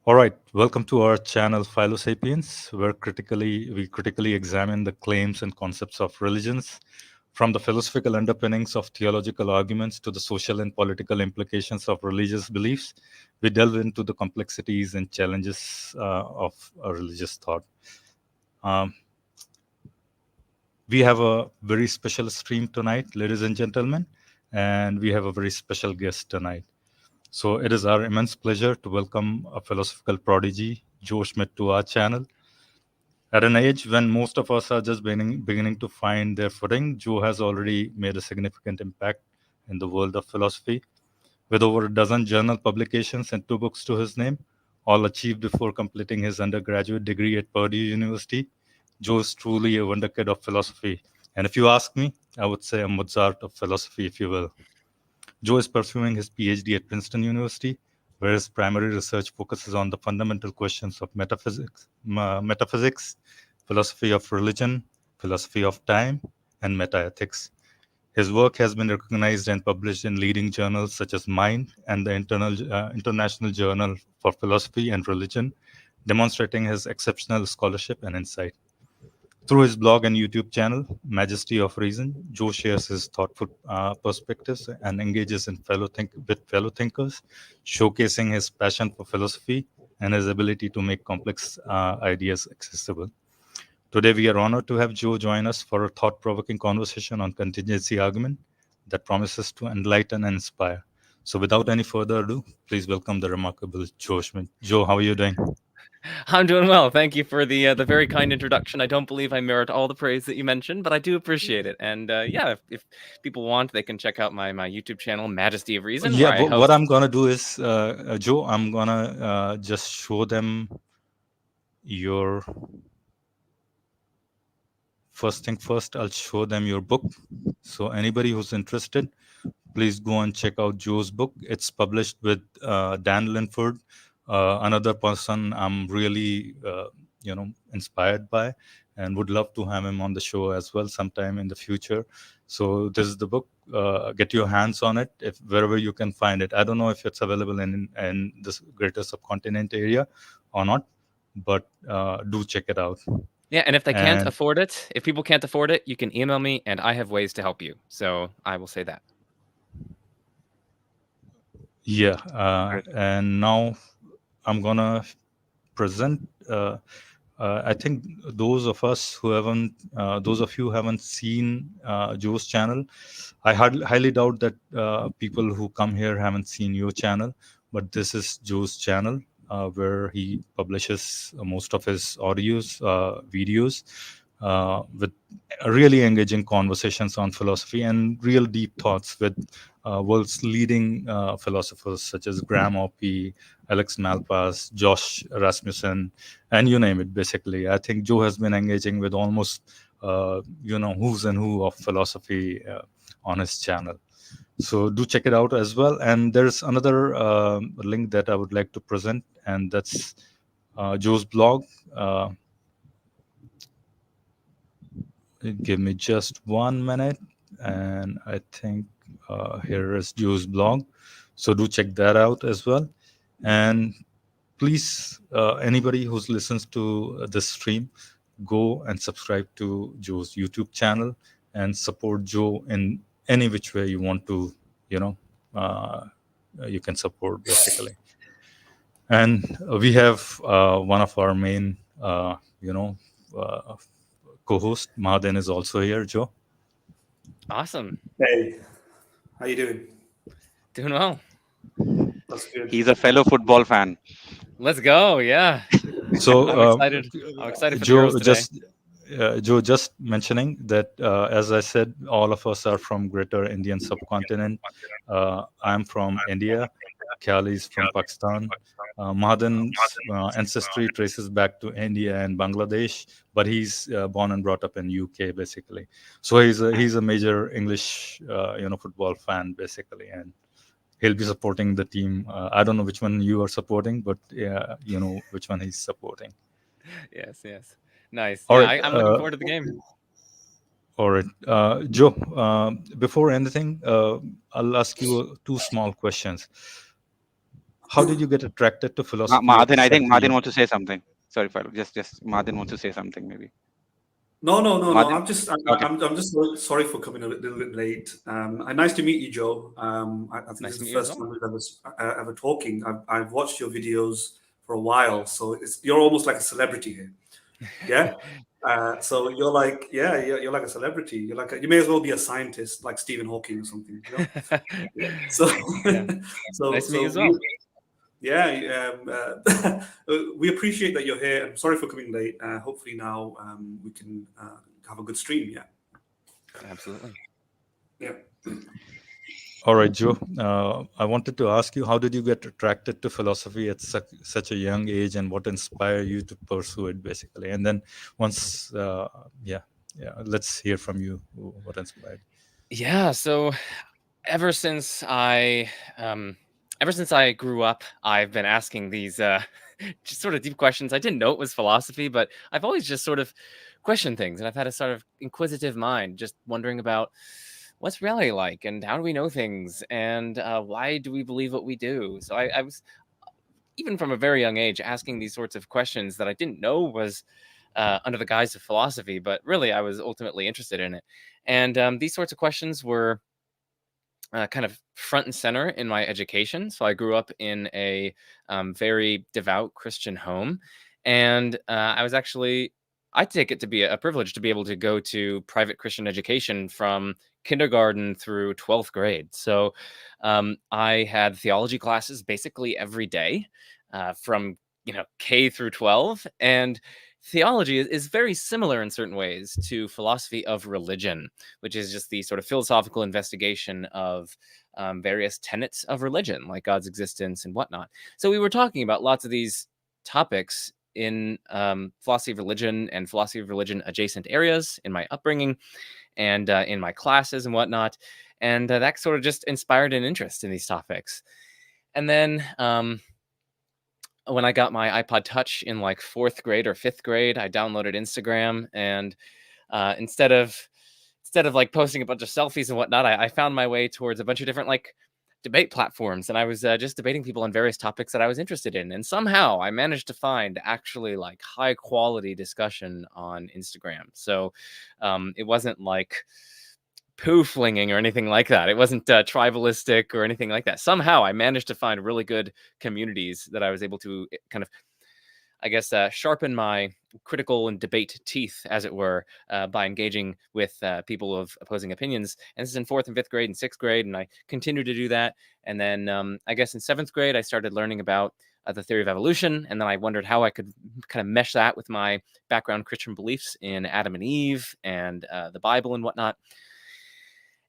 All right, welcome to our channel Philosapiens, where we critically examine the claims and concepts of religions, from the philosophical underpinnings of theological arguments to the social and political implications of religious beliefs. We delve into the complexities and challenges of religious thought. Um, we have a very special stream tonight, ladies and gentlemen, and we have a very special guest tonight. So it is our immense pleasure to welcome a philosophical prodigy, Joe Schmid, to our channel. At an age when most of us are just beginning to find their footing, Joe has already made a significant impact in the world of philosophy. With over a dozen journal publications and 2 books to his name, all achieved before completing his undergraduate degree at Purdue University, Joe is truly a wonderkid of philosophy. And if you ask me, I would say a Mozart of philosophy, if you will. Joe is pursuing his PhD at Princeton University, where his primary research focuses on the fundamental questions of metaphysics, philosophy of religion, philosophy of time, and metaethics. His work has been recognized and published in leading journals such as Mind and the International Journal for Philosophy and Religion, demonstrating his exceptional scholarship and insight. Through his blog and YouTube channel, Majesty of Reason, Joe shares his thoughtful perspectives and engages with fellow thinkers, showcasing his passion for philosophy and his ability to make complex ideas accessible. Today, we are honored to have Joe join us for a thought-provoking conversation on contingency argument that promises to enlighten and inspire. So, without any further ado, please welcome the remarkable Joe Schmid. Joe, how are you doing? I'm doing well. Thank you for the very kind introduction. I don't believe I merit all the praise that you mentioned, but I do appreciate it. And if people want, they can check out my YouTube channel, Majesty of Reason, Yeah, where I but what host. I'm gonna do is, Joe, I'm gonna just show them your first thing first. I'll show them your book. So anybody who's interested, please go and check out Joe's book. It's published with Dan Linford, another person I'm really, inspired by, and would love to have him on the show as well sometime in the future. So this is the book. Get your hands on it if wherever you can find it. I don't know if it's available in this greater subcontinent area or not, but do check it out. Yeah, and if they can't And afford it, if people can't afford it, you can email me, and I have ways to help you. So I will say that. yeah, and now I'm gonna present. I think those of you who haven't seen Joe's channel, I highly doubt that people who come here haven't seen your channel. But this is Joe's channel where he publishes most of his videos, with really engaging conversations on philosophy and real deep thoughts with world's leading philosophers such as Graham Oppy, Alex Malpass, Josh Rasmussen, and you name it. Basically, I think Joe has been engaging with almost who's and who of philosophy on his channel. So do check it out as well. And there's another link that I would like to present, and that's Joe's blog. Give me just 1 minute, and I think here is Joe's blog. So do check that out as well. And please, anybody who listens to this stream, go and subscribe to Joe's YouTube channel and support Joe in any which way you want to, you know, uh, you can support basically. And we have one of our main, uh, co-host, Mahaden, is also here, Joe. Awesome. Hey, how you doing? Doing well. That's good. He's a fellow football fan. Let's go. Yeah. So, I'm excited. I'm excited for the Joe, Euros today. Joe, just mentioning that, as I said, all of us are from Greater Indian subcontinent. I'm from India. Khali is from Pakistan. Mahadan's ancestry traces back to India and Bangladesh, but he's born and brought up in UK, basically. So he's a major English, football fan, basically, and he'll be supporting the team. I don't know which one you are supporting, but yeah, you know which one he's supporting. Yes. Nice. All Yeah, right. I'm looking forward to the game. All right. Joe, before anything, I'll ask you two small questions. how did you get attracted to philosophy at Martin, I such think a Martin young? wants to say something. Sorry, just Martin wants to say something maybe. No. Martin? Okay. I'm just sorry for coming a little bit late. Nice to meet you, Joe. I think Nice this to is meet the you as first well. time we've ever talking. I've watched your videos for a while, so you're almost like a celebrity here. Yeah. So you're like, you're like a celebrity. You may as well be a scientist, like Stephen Hawking or something. You know. So, Yeah. so, Nice to meet you so as we, well. yeah, we appreciate that you're here. I'm sorry for coming late. Hopefully now we can have a good stream. Yeah. Absolutely. Yeah. All right, Joe. I wanted to ask you, how did you get attracted to philosophy at such a young age, and what inspired you to pursue it, basically? And then once, let's hear from you. What inspired? Yeah. So ever since I grew up, I've been asking these just sort of deep questions. I didn't know it was philosophy, but I've always just sort of questioned things, and I've had a sort of inquisitive mind, just wondering about what's reality like, and how do we know things, and why do we believe what we do. So I was, even from a very young age, asking these sorts of questions that I didn't know was under the guise of philosophy, but really I was ultimately interested in it. And these sorts of questions were kind of front and center in my education. So I grew up in a very devout Christian home, and I take it to be a privilege to be able to go to private Christian education from kindergarten through 12th grade. So I had theology classes basically every day from K through 12, and theology is very similar in certain ways to philosophy of religion, which is just the sort of philosophical investigation of various tenets of religion, like God's existence and whatnot. So we were talking about lots of these topics in philosophy of religion and philosophy of religion adjacent areas in my upbringing and in my classes and whatnot. And that sort of just inspired an interest in these topics. And then when I got my iPod Touch in like 4th grade or 5th grade, I downloaded Instagram, and instead of like posting a bunch of selfies and whatnot, I found my way towards a bunch of different like debate platforms, and I was just debating people on various topics that I was interested in. And somehow I managed to find actually like high quality discussion on Instagram. So it wasn't like poo flinging or anything like that. It wasn't tribalistic or anything like that. Somehow I managed to find really good communities that I was able to kind of, I guess, sharpen my critical and debate teeth, as it were, by engaging with people of opposing opinions. And this is in 4th and 5th grade and 6th grade, and I continued to do that. And then I guess in 7th grade, I started learning about the theory of evolution, and then I wondered how I could kind of mesh that with my background Christian beliefs in Adam and Eve and the Bible and whatnot.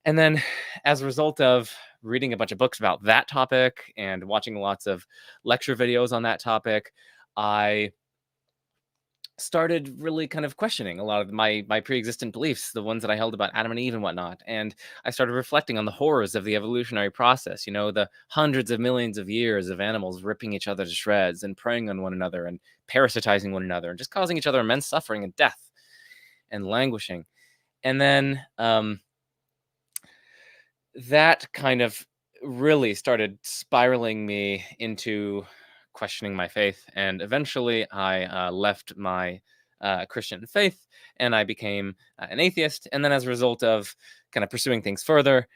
And then, as a result of reading a bunch of books about that topic and watching lots of lecture videos on that topic, I started really kind of questioning a lot of my pre-existent beliefs, the ones that I held about Adam and Eve and whatnot. And I started reflecting on the horrors of the evolutionary process, the hundreds of millions of years of animals ripping each other to shreds and preying on one another and parasitizing one another and just causing each other immense suffering and death and languishing. And then that kind of really started spiraling me into questioning my faith. And eventually I left my Christian faith and I became an atheist. And then, as a result of kind of pursuing things further,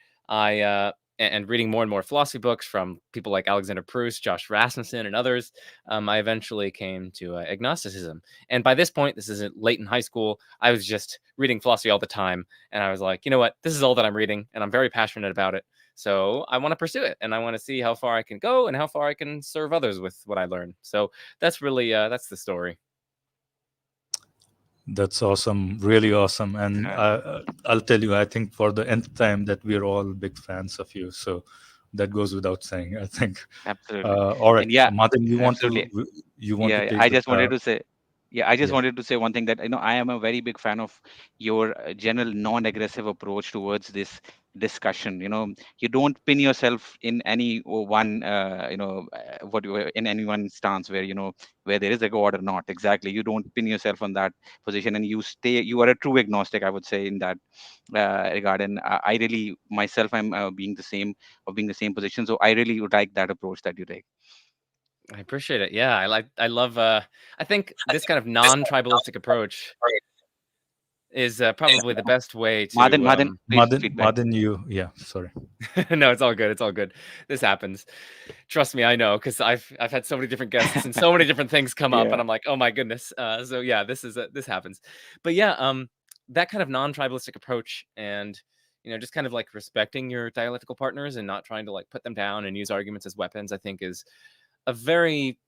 and reading more and more philosophy books from people like Alexander Proust, Josh Rasmussen, and others, I eventually came to agnosticism. And by this point, this is late in high school, I was just reading philosophy all the time. And I was like, you know what? This is all that I'm reading, and I'm very passionate about it. So I want to pursue it, and I want to see how far I can go and how far I can serve others with what I learn. So that's really that's the story. That's awesome, really awesome. And I'll tell you, I think for the nth time that we're all big fans of you. So that goes without saying, I think. Absolutely. All right, And yeah, Martin, absolutely. you want to Yeah, take I the just wanted to say, yeah, I just yes. wanted to say one thing, that I am a very big fan of your general non-aggressive approach towards this discussion. You don't pin yourself in any one, in any one stance where where there is a God or not. Exactly, you don't pin yourself on that position, and you are a true agnostic, I would say, in that regard. And I really myself, I'm being the same position. So I really would like that approach that you take. I appreciate it. Yeah, I love. I think this kind of non-tribalistic approach is probably the best way to. Madan, please feedback. Yeah, sorry. No, it's all good. It's all good. This happens. Trust me, I know, because I've had so many different guests and so many different things come up, Yeah. and I'm like, oh my goodness. So yeah, this happens. But yeah, that kind of non-tribalistic approach, and just kind of like respecting your dialectical partners and not trying to like put them down and use arguments as weapons, I think is a very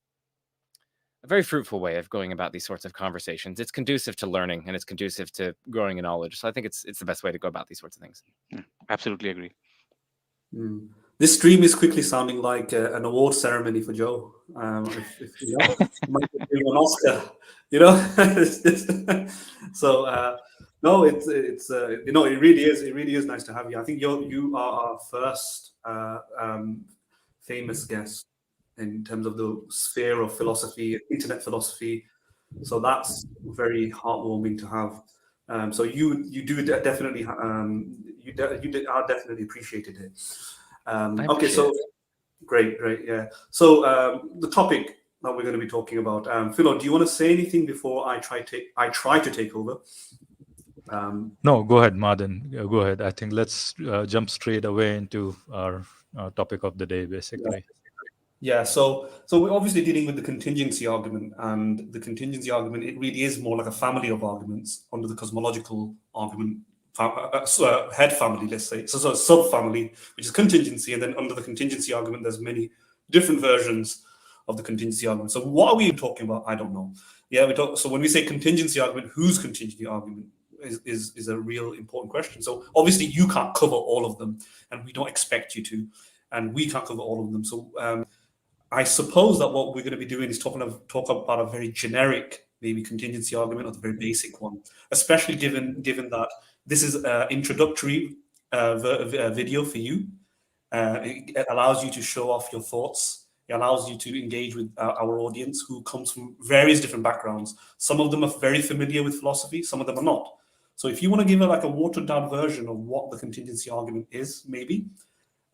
fruitful way of going about these sorts of conversations. It's conducive to learning and it's conducive to growing in knowledge. So I think it's the best way to go about these sorts of things. Absolutely agree. This stream is quickly sounding like an award ceremony for Joe. If might give him an Oscar, So no, it's it really is nice to have you. I think you are our first famous guest in terms of the sphere of philosophy, internet philosophy. So that's very heartwarming to have. So you do definitely are definitely appreciated here. Okay, so great, yeah. So the topic that we're going to be talking about, Philo, do you want to say anything before I try to take over? No, go ahead, Madan. Go ahead. I think let's jump straight away into our topic of the day, basically. Yeah, so we're obviously dealing with the contingency argument, and the contingency argument, it really is more like a family of arguments under the cosmological argument head family, let's say. So a sub-family, which is contingency, and then under the contingency argument, there's many different versions of the contingency argument. So what are we talking about? I don't know. Yeah, so when we say contingency argument, whose contingency argument is a real important question. So obviously you can't cover all of them, and we don't expect you to, and we can't cover all of them. So I suppose that what we're going to be doing is talk about a very generic, maybe contingency argument, or the very basic one, especially given that this is an introductory video for you. It allows you to show off your thoughts. It allows you to engage with our audience, who comes from various different backgrounds. Some of them are very familiar with philosophy, some of them are not. So if you want to give a watered down version of what the contingency argument is, maybe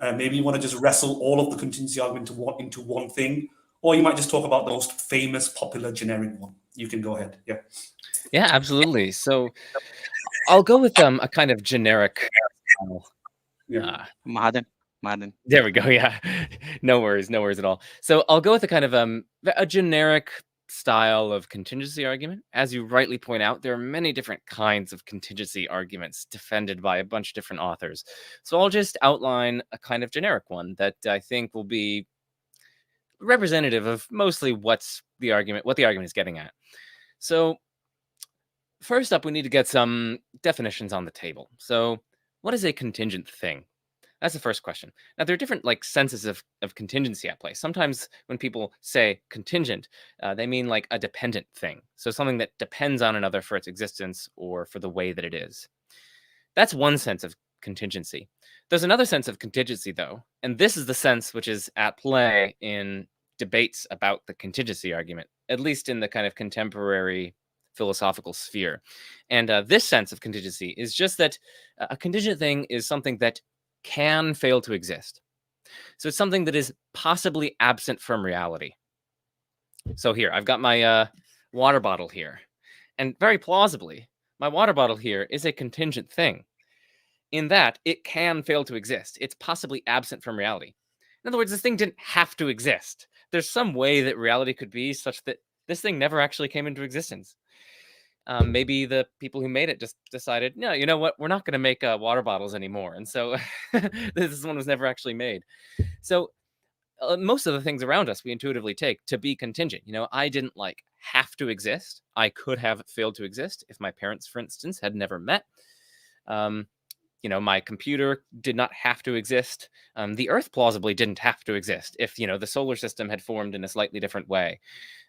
you want to just wrestle all of the contingency argument into one thing, or you might just talk about the most famous, popular, generic one. You can go ahead. Yeah. Yeah, absolutely. So I'll go with a kind of generic. Madan. There we go. Yeah, no worries at all. So I'll go with a kind of a generic style of contingency argument. As you rightly point out, there are many different kinds of contingency arguments defended by a bunch of different authors. So I'll just outline a kind of generic one that I think will be representative of mostly what the argument is getting at. So first up, we need to get some definitions on the table. So what is a contingent thing? That's the first question. Now, there are different senses of contingency at play. Sometimes when people say contingent, they mean like a dependent thing. So something that depends on another for its existence or for the way that it is. That's one sense of contingency. There's another sense of contingency, though, and this is the sense which is at play in debates about the contingency argument, at least in the kind of contemporary philosophical sphere. And this sense of contingency is just that a contingent thing is something that can fail to exist. So it's something that is possibly absent from reality. So here, I've got my water bottle here. And very plausibly, my water bottle here is a contingent thing in that it can fail to exist. It's possibly absent from reality. In other words, this thing didn't have to exist. There's some way that reality could be such that this thing never actually came into existence. Maybe the people who made it just decided, no, you know what? We're not going to make water bottles anymore. And so this one was never actually made. So most of the things around us we intuitively take to be contingent. I didn't have to exist. I could have failed to exist if my parents, for instance, had never met. My computer did not have to exist. The Earth plausibly didn't have to exist if, the solar system had formed in a slightly different way.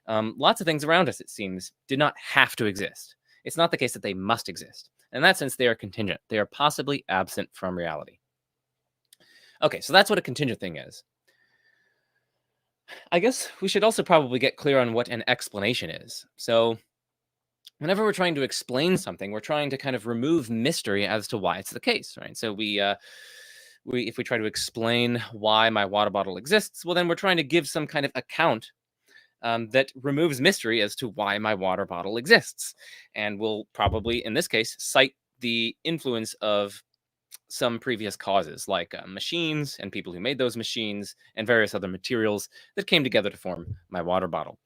Lots of things around us, it seems, did not have to exist. It's not the case that they must exist. In that sense, they are contingent. They are possibly absent from reality. Okay, so that's what a contingent thing is. I guess we should also probably get clear on what an explanation is. So whenever we're trying to explain something, we're trying to kind of remove mystery as to why it's the case, right? So if we try to explain why my water bottle exists, well, then we're trying to give some kind of account that removes mystery as to why my water bottle exists, and will probably, in this case, cite the influence of some previous causes, like machines and people who made those machines and various other materials that came together to form my water bottle.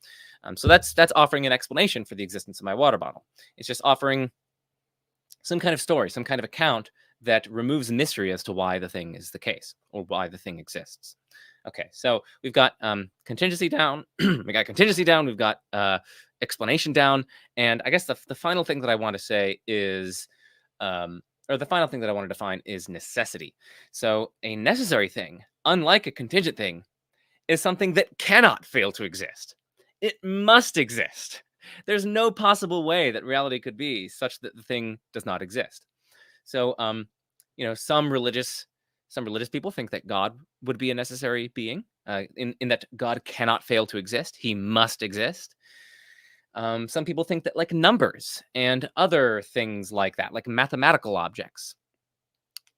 So that's offering an explanation for the existence of my water bottle. It's just offering some kind of story, some kind of account that removes mystery as to why the thing is the case or why the thing exists. Okay, so we've got contingency down. We got contingency down. We've got explanation down. And I guess the final thing that I want to say is, or the final thing that I want to define is necessity. So a necessary thing, unlike a contingent thing, is something that cannot fail to exist. It must exist. There's no possible way that reality could be such that the thing does not exist. So, some religious people think that God would be a necessary being, in that God cannot fail to exist. He must exist. Some people think that, like, numbers and other things like that, like mathematical objects,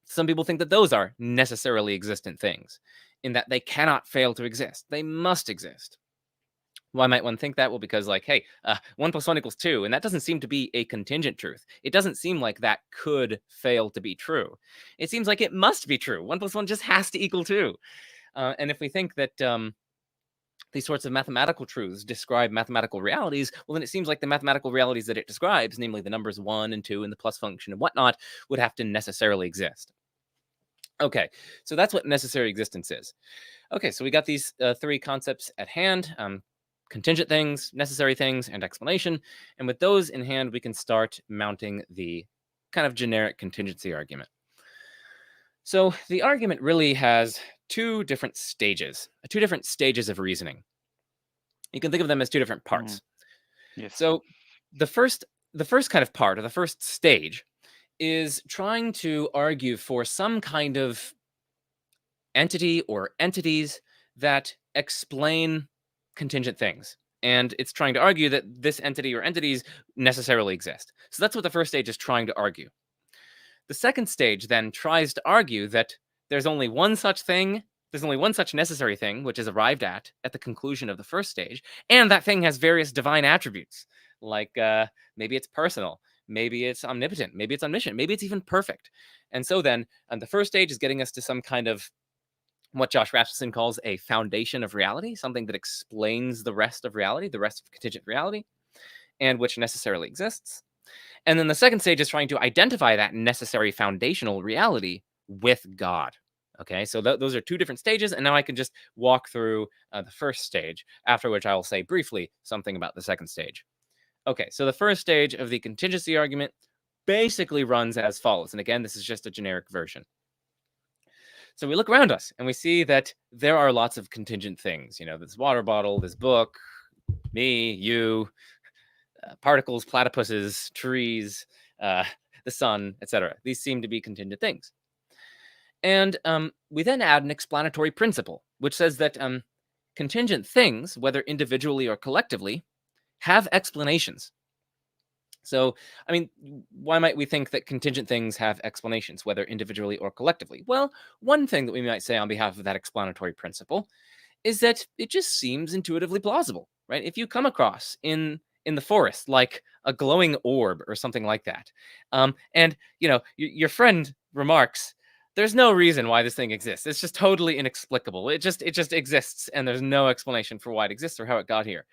some people think that those are necessarily existent things, in that they cannot fail to exist. They must exist. Why might one think that? Well, because, like, hey, 1 + 1 = 2, and that doesn't seem to be a contingent truth. It doesn't seem like that could fail to be true. It seems like it must be true. 1 + 1 just has to equal 2. And if we think that these sorts of mathematical truths describe mathematical realities, well, then it seems like the mathematical realities that it describes, namely the numbers 1 and 2 and the plus function and whatnot, would have to necessarily exist. Okay, so that's what necessary existence is. Okay, so we got these 3 concepts at hand. Contingent things, necessary things, and explanation. And with those in hand, we can start mounting the kind of generic contingency argument. So the argument really has 2 different stages of reasoning. You can think of them as 2 different parts. Yes. So the first kind of part, or the first stage, is trying to argue for some kind of entity or entities that explain contingent things. And it's trying to argue that this entity or entities necessarily exist. So that's what the first stage is trying to argue. The second stage then tries to argue that there's only one such thing, there's only one such necessary thing, which is arrived at the conclusion of the first stage, and that thing has various divine attributes, like maybe it's personal, maybe it's omnipotent, maybe it's omniscient, maybe it's even perfect. And so then the first stage is getting us to some kind of what Josh Rasmussen calls a foundation of reality, something that explains the rest of reality, the rest of contingent reality, and which necessarily exists. And then the second stage is trying to identify that necessary foundational reality with God. Okay, so those are 2 different stages, and now I can just walk through the first stage, after which I will say briefly something about the second stage. Okay, so the first stage of the contingency argument basically runs as follows. And again, this is just a generic version. So we look around us and we see that there are lots of contingent things. This water bottle, this book, me, you, particles, platypuses, trees, the sun, etc. These seem to be contingent things. And we then add an explanatory principle, which says that contingent things, whether individually or collectively, have explanations. So, I mean, why might we think that contingent things have explanations, whether individually or collectively? Well, one thing that we might say on behalf of that explanatory principle is that it just seems intuitively plausible, right? If you come across in the forest, like a glowing orb or something like that, and your friend remarks, "There's no reason why this thing exists. It's just totally inexplicable. It just exists, and there's no explanation for why it exists or how it got here."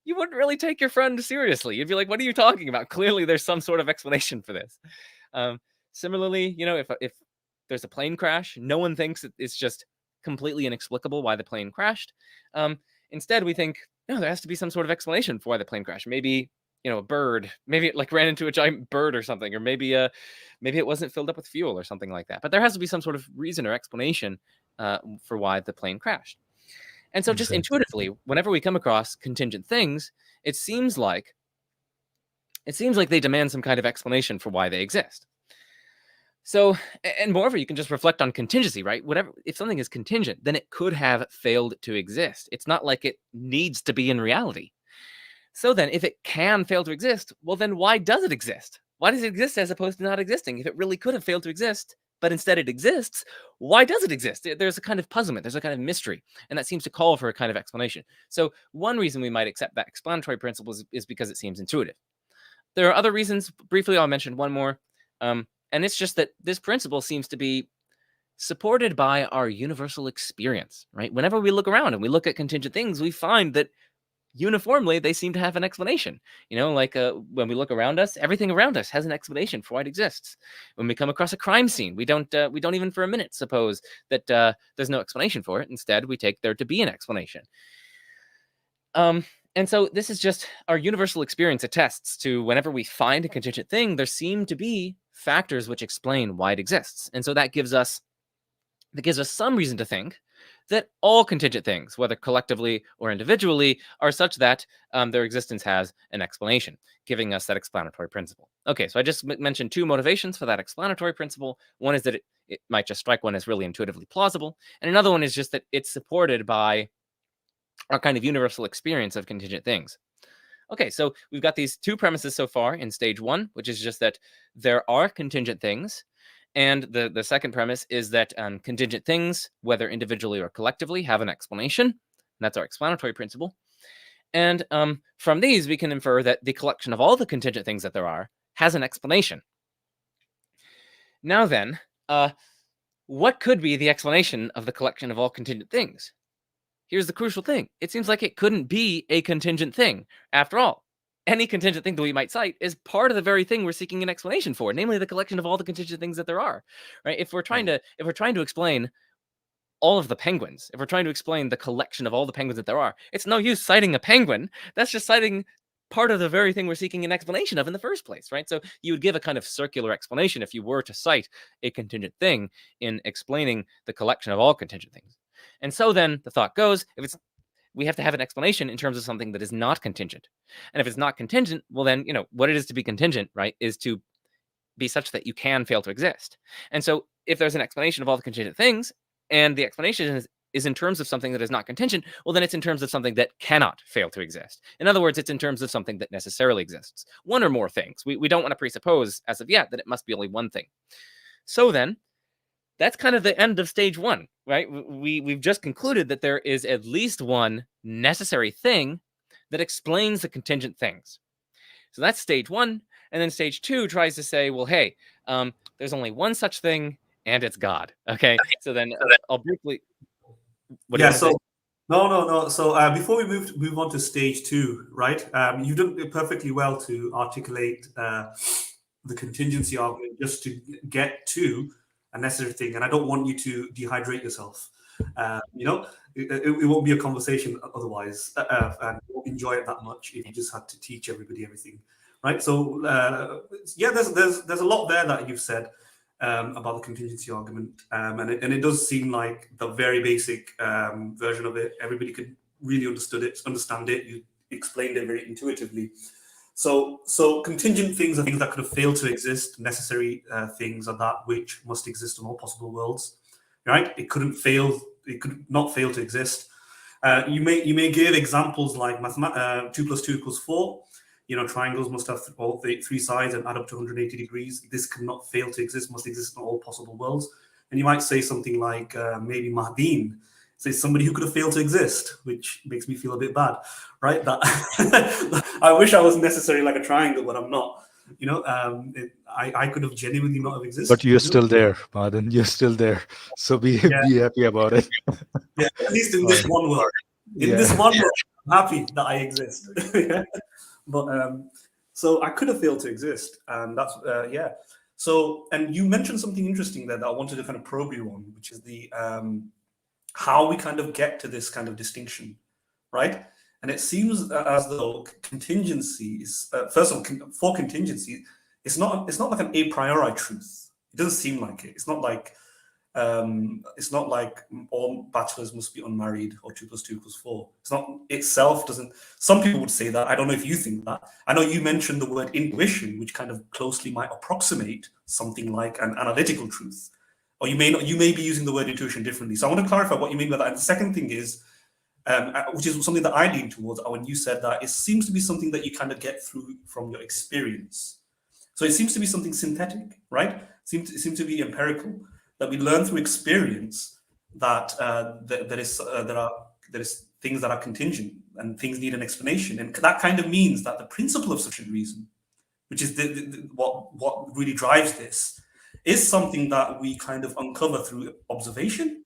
You wouldn't really take your friend seriously. You'd be like, "What are you talking about? Clearly, there's some sort of explanation for this." Similarly, if there's a plane crash, no one thinks that it's just completely inexplicable why the plane crashed. Instead, we think, no, there has to be some sort of explanation for why the plane crashed. Maybe a bird, maybe it ran into a giant bird or something, or maybe it wasn't filled up with fuel or something like that. But there has to be some sort of reason or explanation for why the plane crashed. And so just intuitively, whenever we come across contingent things, it seems like they demand some kind of explanation for why they exist. So, and moreover, you can just reflect on contingency, right? If something is contingent, then it could have failed to exist. It's not like it needs to be in reality. So then, if it can fail to exist, well, then why does it exist? Why does it exist as opposed to not existing? If it really could have failed to exist, but instead it exists, why does it exist? There's a kind of puzzlement, there's a kind of mystery, and that seems to call for a kind of explanation. So one reason we might accept that explanatory principle is because it seems intuitive. There are other reasons. Briefly, I'll mention one more, and it's just that this principle seems to be supported by our universal experience, right? Whenever we look around and we look at contingent things, we find that uniformly they seem to have an explanation. Like when we look around us, everything around us has an explanation for why it exists. When we come across a crime scene, we don't even for a minute suppose that there's no explanation for it. Instead, we take there to be an explanation. And so this is just our universal experience attests to whenever we find a contingent thing, there seem to be factors which explain why it exists. And so that gives us some reason to think that all contingent things, whether collectively or individually, are such that their existence has an explanation, giving us that explanatory principle. Okay, so I just mentioned two motivations for that explanatory principle. One is that it might just strike one as really intuitively plausible, and another one is just that it's supported by our kind of universal experience of contingent things. Okay, so we've got these two premises so far in stage one, which is just that there are contingent things. And the second premise is that contingent things, whether individually or collectively, have an explanation. And that's our explanatory principle. And from these, we can infer that the collection of all the contingent things that there are has an explanation. Now then, what could be the explanation of the collection of all contingent things? Here's the crucial thing. It seems like it couldn't be a contingent thing. After all, any contingent thing that we might cite is part of the very thing we're seeking an explanation for, namely the collection of all the contingent things that there are. Right? If we're trying to explain all of the penguins, if we're trying to explain the collection of all the penguins that there are, it's no use citing a penguin. That's just citing part of the very thing we're seeking an explanation of in the first place, right? So you would give a kind of circular explanation if you were to cite a contingent thing in explaining the collection of all contingent things. And so then the thought goes, we have to have an explanation in terms of something that is not contingent. And if it's not contingent, well then, what it is to be contingent, right, is to be such that you can fail to exist. And so if there's an explanation of all the contingent things, and the explanation is in terms of something that is not contingent, well then it's in terms of something that cannot fail to exist. In other words, it's in terms of something that necessarily exists. One or more things. We don't want to presuppose as of yet that it must be only one thing. So then, that's kind of the end of stage one, right? We've just concluded that there is at least one necessary thing that explains the contingent things. So that's stage one. And then stage two tries to say, well, hey, there's only one such thing, and it's God. Okay, so then I'll briefly... No. So before we move on to stage two, right? You've done perfectly well to articulate the contingency argument just to get to a necessary thing, and I don't want you to dehydrate yourself. It won't be a conversation otherwise, and you won't enjoy it that much if you just had to teach everybody everything, right? So there's a lot there that you've said about the contingency argument, and it does seem like the very basic version of it. Everybody could really understand it. You explained it very intuitively. So contingent things are things that could have failed to exist. Necessary things are that which must exist in all possible worlds, right? It could not fail to exist. You may give examples like 2 + 2 = 4. Triangles must have all three sides and add up to 180 degrees. This cannot fail to exist, must exist in all possible worlds. And you might say something like maybe Mahdeen, say somebody who could have failed to exist, which makes me feel a bit bad, right? That I wish I was necessarily like a triangle, but I'm not. I could have genuinely not have existed. But you're still there, Madan. You're still there. So be happy about it. Yeah, at least in this one world. This one world, I'm happy that I exist. But so I could have failed to exist, and that's So, and you mentioned something interesting there that I wanted to kind of probe you on, which is the how we kind of get to this kind of distinction, right? And it seems as though contingency is first of all, for contingency, it's not like an a priori truth. It doesn't seem like it. It's not like all bachelors must be unmarried or 2 + 2 = 4. It's not itself doesn't. Some people would say that. I don't know if you think that. I know you mentioned the word intuition, which kind of closely might approximate something like an analytical truth, or you may not. You may be using the word intuition differently. So I want to clarify what you mean by that. And the second thing is, which is something that I lean towards, when you said that it seems to be something that you kind of get through from your experience. So it seems to be something synthetic, right? It seems to be empirical. that we learn through experience that there is things that are contingent and things need an explanation, and that kind of means that the principle of sufficient reason, which is what really drives this, is something that we kind of uncover through observation?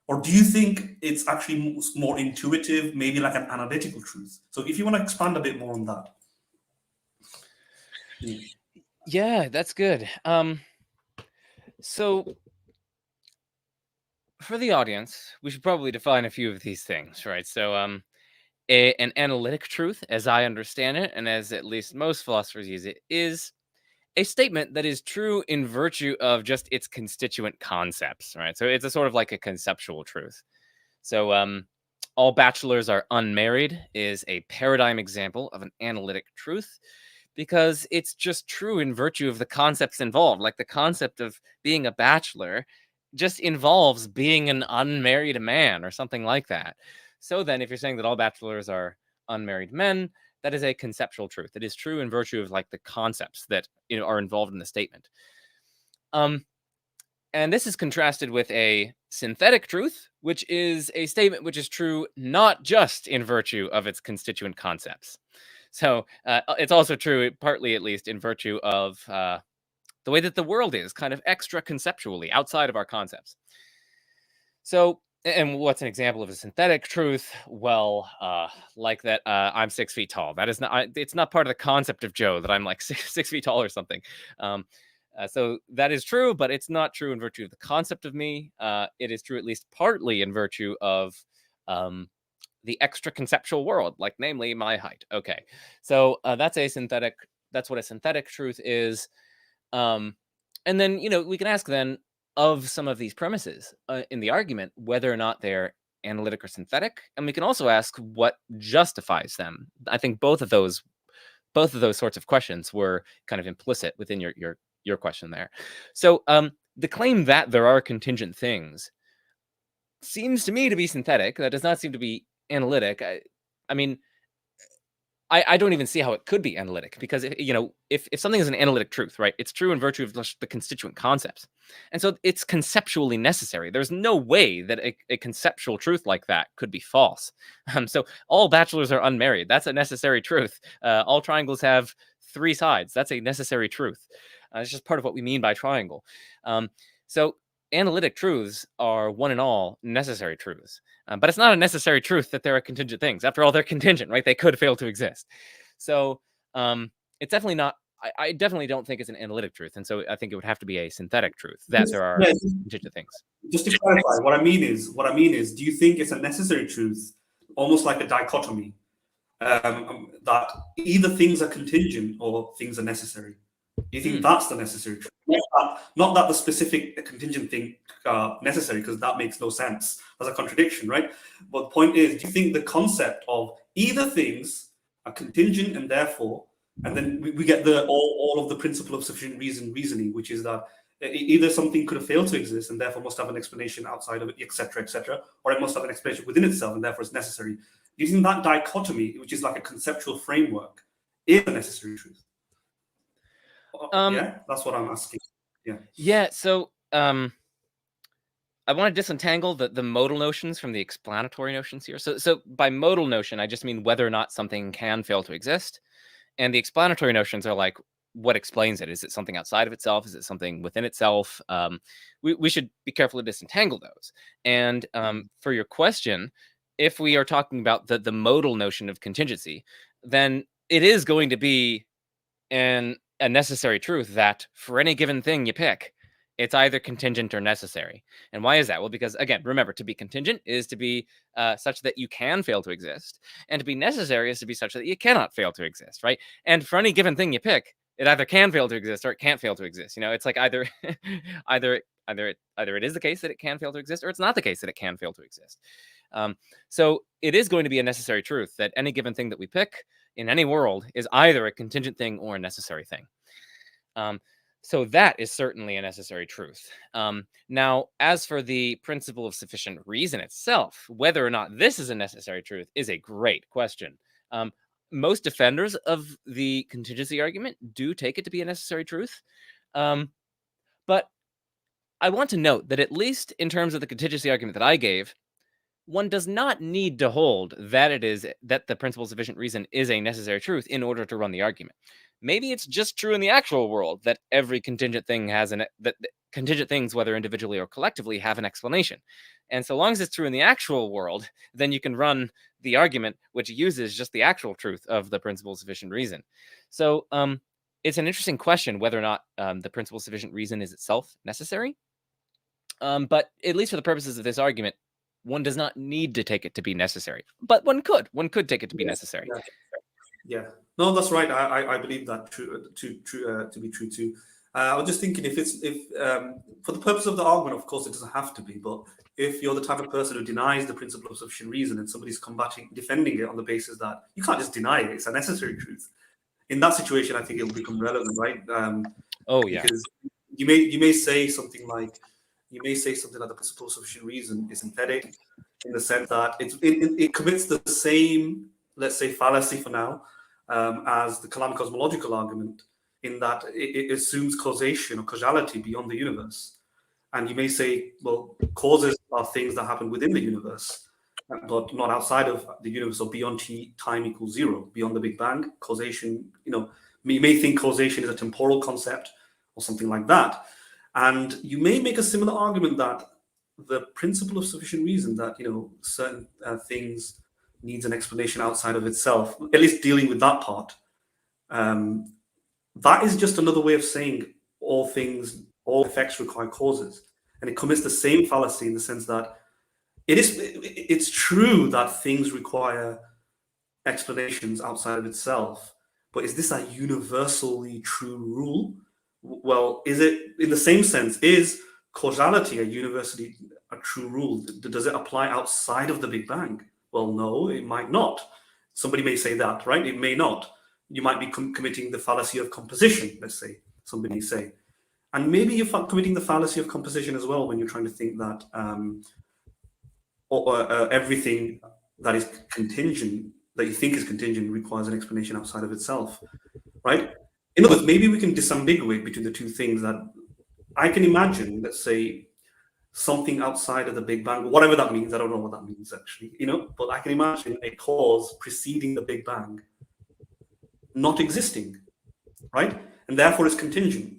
Or do you think it's actually more intuitive, maybe like an analytical truth? So if you want to expand a bit more on that. Yeah, that's good. So for the audience, we should probably define a few of these things, right? So an analytic truth, as I understand it, and as at least most philosophers use it, is a statement that is true in virtue of just its constituent concepts, right? So it's a sort of like a conceptual truth. So all bachelors are unmarried is a paradigm example of an analytic truth, because it's just true in virtue of the concepts involved. Like the concept of being a bachelor just involves being an unmarried man or something like that. So then if you're saying that all bachelors are unmarried men, that is a conceptual truth. It is true in virtue of like the concepts that are involved in the statement. And this is contrasted with a synthetic truth, which is a statement which is true not just in virtue of its constituent concepts. So it's also true, partly at least, in virtue of the way that the world is, kind of extra conceptually, outside of our concepts. So, and what's an example of a synthetic truth? Well, like that I'm 6 feet tall. That is not, it's not part of the concept of Joe that I'm like six feet tall or something. So that is true, but it's not true in virtue of the concept of me. It is true at least partly in virtue of the extra conceptual world, like namely my height. Okay, so that's what a synthetic truth is. And then, we can ask then of some of these premises in the argument, whether or not they're analytic or synthetic. And we can also ask what justifies them. I think both of those sorts of questions were kind of implicit within your question there. So the claim that there are contingent things seems to me to be synthetic. That does not seem to be analytic. I mean, I don't even see how it could be analytic, because if something is an analytic truth, right, it's true in virtue of the constituent concepts, and so it's conceptually necessary. There's no way that a conceptual truth like that could be false. So all bachelors are unmarried. That's a necessary truth. All triangles have 3 sides. That's a necessary truth. It's just part of what we mean by triangle. So analytic truths are one and all necessary truths. But it's not a necessary truth that there are contingent things. After all, they're contingent, right? They could fail to exist. So it's definitely not, I definitely don't think it's an analytic truth. And so I think it would have to be a synthetic truth that there are contingent things. Just to clarify, what I mean is, do you think it's a necessary truth, almost like a dichotomy, that either things are contingent or things are necessary? Do you think that's the necessary truth? Not that the specific contingent thing necessary, because that makes no sense. That's a contradiction, right? But the point is, do you think the concept of either things are contingent and therefore, and then we get all of the principle of sufficient reasoning, which is that either something could have failed to exist and therefore must have an explanation outside of it, etc., or it must have an explanation within itself and therefore it's necessary. Using that dichotomy, which is like a conceptual framework, is a necessary truth. Yeah, that's what I'm asking. Yeah. So I want to disentangle the modal notions from the explanatory notions here. So by modal notion, I just mean whether or not something can fail to exist, and the explanatory notions are like what explains it. Is it something outside of itself? Is it something within itself? We should be careful to disentangle those. And for your question, if we are talking about the modal notion of contingency, then it is going to be a necessary truth that for any given thing you pick, it's either contingent or necessary. And why is that? Well, because again, remember, to be contingent is to be such that you can fail to exist, and to be necessary is to be such that you cannot fail to exist, right? And for any given thing you pick, it either can fail to exist or it can't fail to exist. It's like either it is the case that it can fail to exist, or it's not the case that it can fail to exist. So it is going to be a necessary truth that any given thing that we pick in any world is either a contingent thing or a necessary thing. So that is certainly a necessary truth. Now, as for the principle of sufficient reason itself, whether or not this is a necessary truth is a great question. Most defenders of the contingency argument do take it to be a necessary truth. But I want to note that at least in terms of the contingency argument that I gave, one does not need to hold that the principle of sufficient reason is a necessary truth in order to run the argument. Maybe it's just true in the actual world that every contingent thing that contingent things, whether individually or collectively, have an explanation. And so long as it's true in the actual world, then you can run the argument which uses just the actual truth of the principle of sufficient reason. So it's an interesting question whether or not the principle of sufficient reason is itself necessary. But at least for the purposes of this argument, one does not need to take it to be necessary, but one could take it to be necessary. Yeah, no, that's right. I believe that to be true too. I was just thinking if for the purpose of the argument, of course, it doesn't have to be. But if you're the type of person who denies the principle of sufficient reason and somebody's defending it on the basis that you can't just deny it, it's a necessary truth. In that situation, I think it will become relevant, right? Because you may say something like the principle of sufficient reason is synthetic in the sense that it commits the same, let's say, fallacy for now as the cosmological argument, in that it assumes causation or causality beyond the universe. And you may say, well, causes are things that happen within the universe, but not outside of the universe or beyond time equals zero, beyond the Big Bang. Causation, you may think causation is a temporal concept or something like that. And you may make a similar argument that the principle of sufficient reason, that certain things needs an explanation outside of itself, at least dealing with that part, that is just another way of saying all effects require causes. And it commits the same fallacy in the sense that it's true that things require explanations outside of itself, but is this a universally true rule? Well, is it, in the same sense, is causality a true rule? Does it apply outside of the Big Bang? Well, no, it might not. Somebody may say that, right? It may not. You might be committing the fallacy of composition, let's say, somebody may say. And maybe you're committing the fallacy of composition as well when you're trying to think that everything that is contingent, that you think is contingent, requires an explanation outside of itself, right? In other words, maybe we can disambiguate between the two things. That I can imagine, let's say, something outside of the Big Bang, whatever that means. I don't know what that means actually, but I can imagine a cause preceding the Big Bang not existing, right? And therefore it's contingent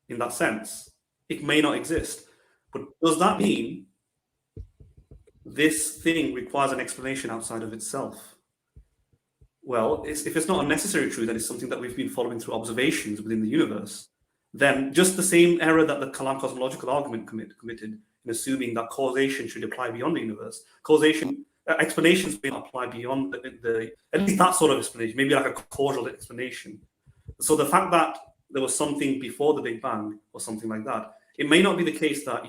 in that sense. It may not exist. But does that mean this thing requires an explanation outside of itself? Well, if it's not a necessary truth, and it's something that we've been following through observations within the universe, then just the same error that the cosmological argument committed in assuming that causation should apply beyond the universe. Explanations may not apply beyond at least that sort of explanation, maybe like a causal explanation. So the fact that there was something before the Big Bang or something like that, it may not be the case that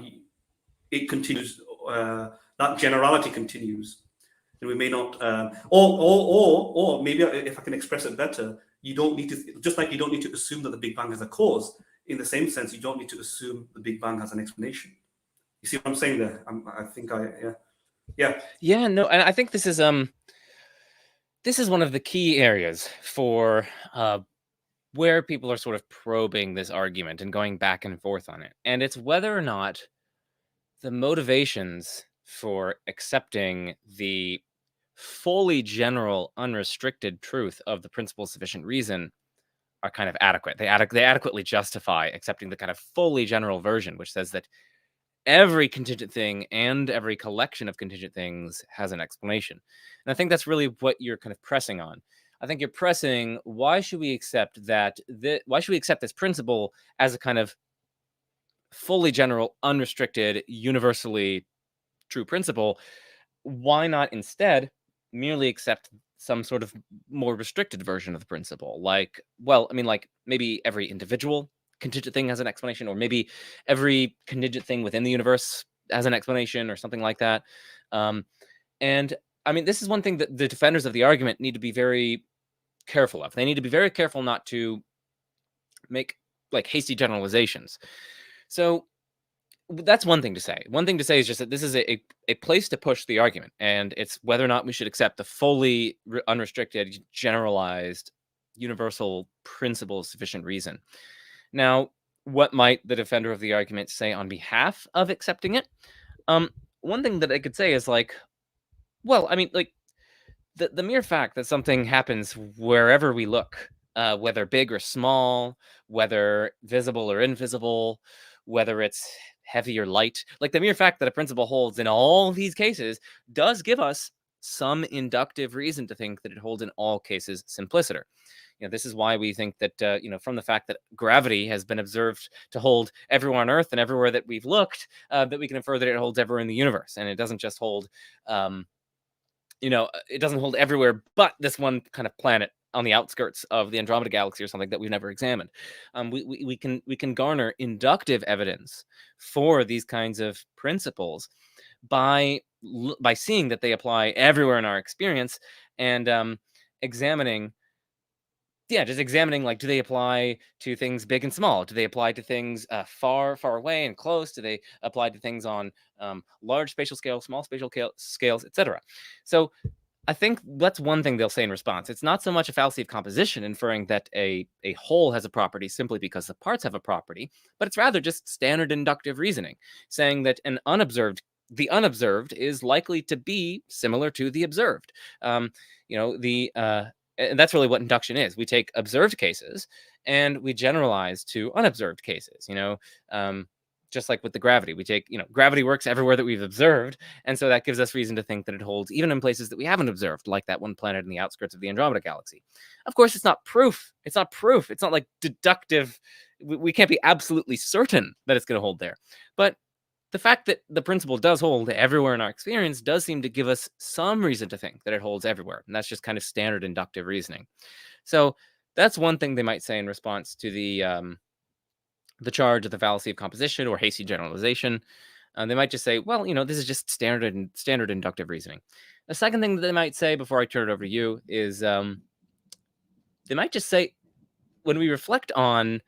it continues, that generality continues. And we may not, or maybe if I can express it better, you don't need to, just like you don't need to assume that the Big Bang has a cause, in the same sense, you don't need to assume the Big Bang has an explanation. You see what I'm saying there? Yeah, no, and I think this is one of the key areas for where people are sort of probing this argument and going back and forth on it. And it's whether or not the motivations for accepting the fully general, unrestricted truth of the principle of sufficient reason are kind of adequate. They adequately justify accepting the kind of fully general version, which says that every contingent thing and every collection of contingent things has an explanation. And I think that's really what you're kind of pressing on. I think you're pressing, why should we accept this principle as a kind of fully general, unrestricted, universally true principle? Why not instead merely accept some sort of more restricted version of the principle? Like maybe every individual contingent thing has an explanation, or maybe every contingent thing within the universe has an explanation, or something like that. And I mean, this is one thing that the defenders of the argument need to be very careful of. They need to be very careful not to make like hasty generalizations. So that's one thing to say. One thing to say is just that this is a place to push the argument, and it's whether or not we should accept the fully unrestricted, generalized, universal principle of sufficient reason. Now, what might the defender of the argument say on behalf of accepting it? One thing that I could say is like, well, I mean, like the mere fact that something happens wherever we look, whether big or small, whether visible or invisible, whether it's heavy or light, like the mere fact that a principle holds in all these cases does give us some inductive reason to think that it holds in all cases simpliciter. This is why we think that, from the fact that gravity has been observed to hold everywhere on Earth and everywhere that we've looked, that we can infer that it holds everywhere in the universe. And it doesn't just hold, it doesn't hold everywhere but this one kind of planet on the outskirts of the Andromeda Galaxy or something that we've never examined. We can garner inductive evidence for these kinds of principles by seeing that they apply everywhere in our experience and examining just examining, like, do they apply to things big and small? Do they apply to things far, far away and close? Do they apply to things on large spatial scales, small spatial scales, etc.? So I think that's one thing they'll say in response. It's not so much a fallacy of composition, inferring that a whole has a property simply because the parts have a property, but it's rather just standard inductive reasoning, saying that the unobserved is likely to be similar to the observed. And that's really what induction is. We take observed cases and we generalize to unobserved cases. Just like with the gravity, we take, gravity works everywhere that we've observed, and so that gives us reason to think that it holds even in places that we haven't observed, like that one planet in the outskirts of the Andromeda Galaxy. Of course, it's not proof. It's not like deductive. We can't be absolutely certain that it's going to hold there, but the fact that the principle does hold everywhere in our experience does seem to give us some reason to think that it holds everywhere. And that's just kind of standard inductive reasoning. So that's one thing they might say in response to the charge of the fallacy of composition or hasty generalization. They might just say, well, this is just standard inductive reasoning. The second thing that they might say before I turn it over to you is they might just say, when we reflect on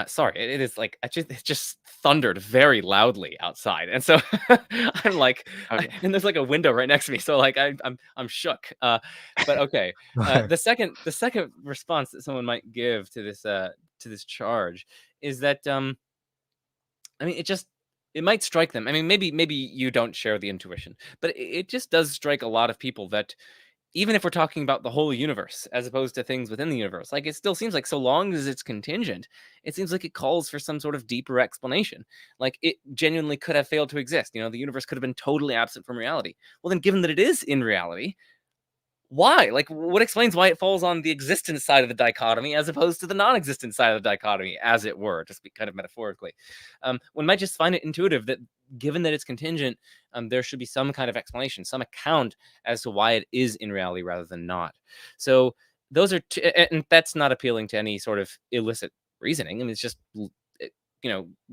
sorry, it is like it just thundered very loudly outside, and so I'm like, Okay. and there's like a window right next to me, so like I'm shook. But okay, the second response that someone might give to this charge is that I mean, it might strike them. I mean, maybe you don't share the intuition, but it just does strike a lot of people that even if we're talking about the whole universe as opposed to things within the universe, like it still seems like so long as it's contingent, it seems like it calls for some sort of deeper explanation. Like it genuinely could have failed to exist. The universe could have been totally absent from reality. Well, then given that it is in reality, why? Like, what explains why it falls on the existence side of the dichotomy as opposed to the non-existent side of the dichotomy, as it were, just be kind of metaphorically? One might just find it intuitive that given that it's contingent, there should be some kind of explanation, some account as to why it is in reality rather than not. So those are, and that's not appealing to any sort of illicit reasoning. I mean, it's just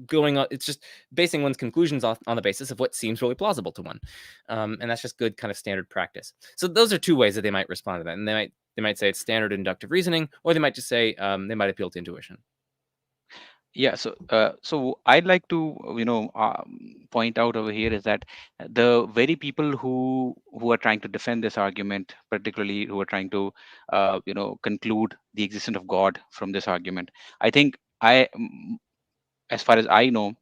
going on, it's just basing one's conclusions on the basis of what seems really plausible to one, and that's just good kind of standard practice. So those are two ways that they might respond to that, and they might say it's standard inductive reasoning, or they might just say they might appeal to intuition. Yeah, so I'd like to point out over here is that the very people who are trying to defend this argument, particularly who are trying to conclude the existence of God from this argument, I think as far as I know,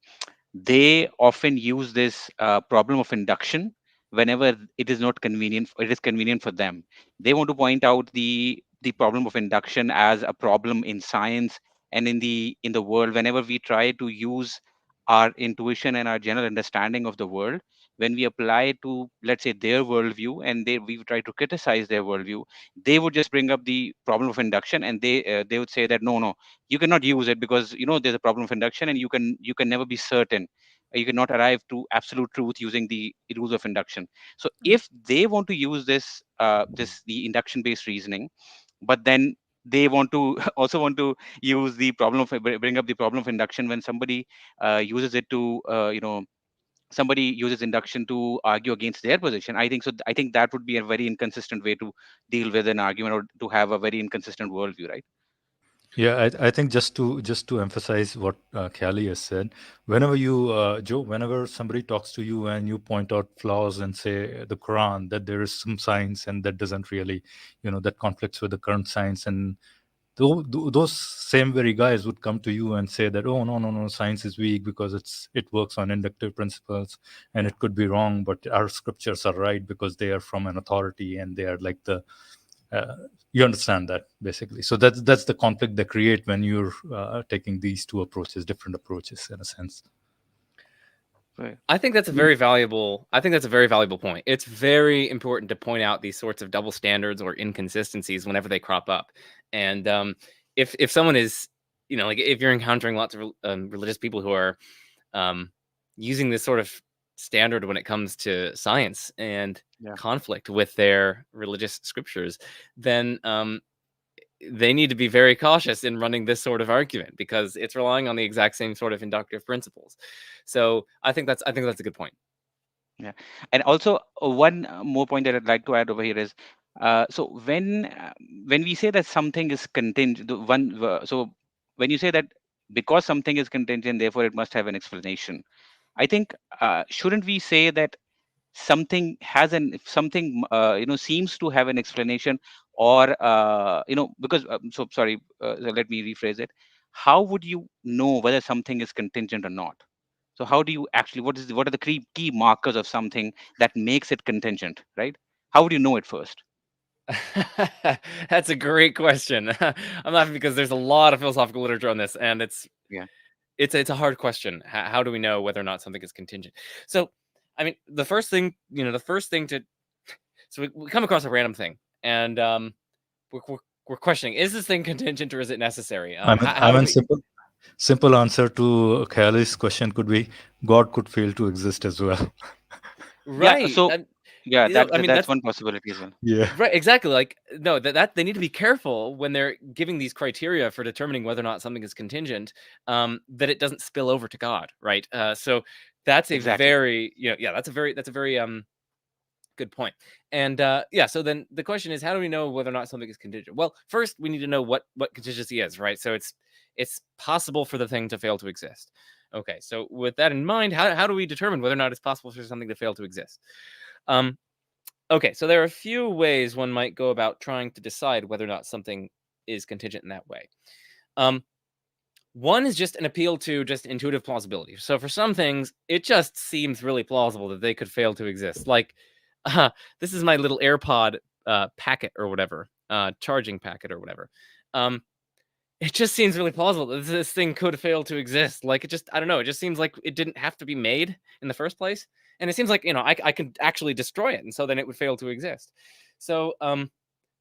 they often use this problem of induction whenever it is not convenient. It is convenient for them. They want to point out the problem of induction as a problem in science and in the world. Whenever we try to use our intuition and our general understanding of the world, when we apply it to, let's say, their worldview, and we try to criticize their worldview, they would just bring up the problem of induction, and they would say that no, you cannot use it because there's a problem of induction, and you can never be certain. You cannot arrive to absolute truth using the rules of induction. So if they want to use the induction based reasoning, but then they want to also want to use the problem of bring up the problem of induction when somebody uses it to somebody uses induction to argue against their position. I think so. I think that would be a very inconsistent way to deal with an argument, or to have a very inconsistent worldview, right? Yeah, I think just to emphasize what Callie has said, whenever you, Joe, whenever somebody talks to you and you point out flaws and say the Quran, that there is some science and that doesn't really, that conflicts with the current science, and those same very guys would come to you and say that, oh, no, science is weak because it works on inductive principles and it could be wrong, but our scriptures are right because they are from an authority and they are like the you understand that, basically. So that's the conflict they create when you're taking these two approaches, different approaches, in a sense. Right. I think that's a very valuable point. It's very important to point out these sorts of double standards or inconsistencies whenever they crop up. And if someone is, like if you're encountering lots of religious people who are using this sort of standard when it comes to science and conflict with their religious scriptures, then they need to be very cautious in running this sort of argument because it's relying on the exact same sort of inductive principles. So I think that's a good point. Yeah, and also one more point that I'd like to add over here is, so when we say that something is contingent, so when you say that because something is contingent, therefore it must have an explanation. I think shouldn't we say that something seems to have an explanation, or because so sorry, let me rephrase it. How would you know whether something is contingent or not? So how do you actually, what are the key markers of something that makes it contingent, right? How would you know it first? That's a great question. I'm laughing because there's a lot of philosophical literature on this, and it's a hard question. How do we know whether or not something is contingent? So, I mean, the first thing so we come across a random thing, and we're questioning: is this thing contingent or is it necessary? Simple answer to Khalil's question could be God could fail to exist as well. Right. Yeah. So that's one possibility as well. Yeah. Right. Exactly. Like, no, that they need to be careful when they're giving these criteria for determining whether or not something is contingent, that it doesn't spill over to God. Right. So that's a very, that's a very good point. And so then the question is, how do we know whether or not something is contingent? Well, first we need to know what contingency is, right? So it's possible for the thing to fail to exist. Okay, so with that in mind, how do we determine whether or not it's possible for something to fail to exist? Okay, so there are a few ways one might go about trying to decide whether or not something is contingent in that way. One is just an appeal to just intuitive plausibility. So for some things, it just seems really plausible that they could fail to exist. Like, this is my little AirPod packet or whatever, charging packet or whatever. It just seems really plausible that this thing could fail to exist. Like, I don't know, it just seems like it didn't have to be made in the first place. And it seems like, I could actually destroy it, and so then it would fail to exist. So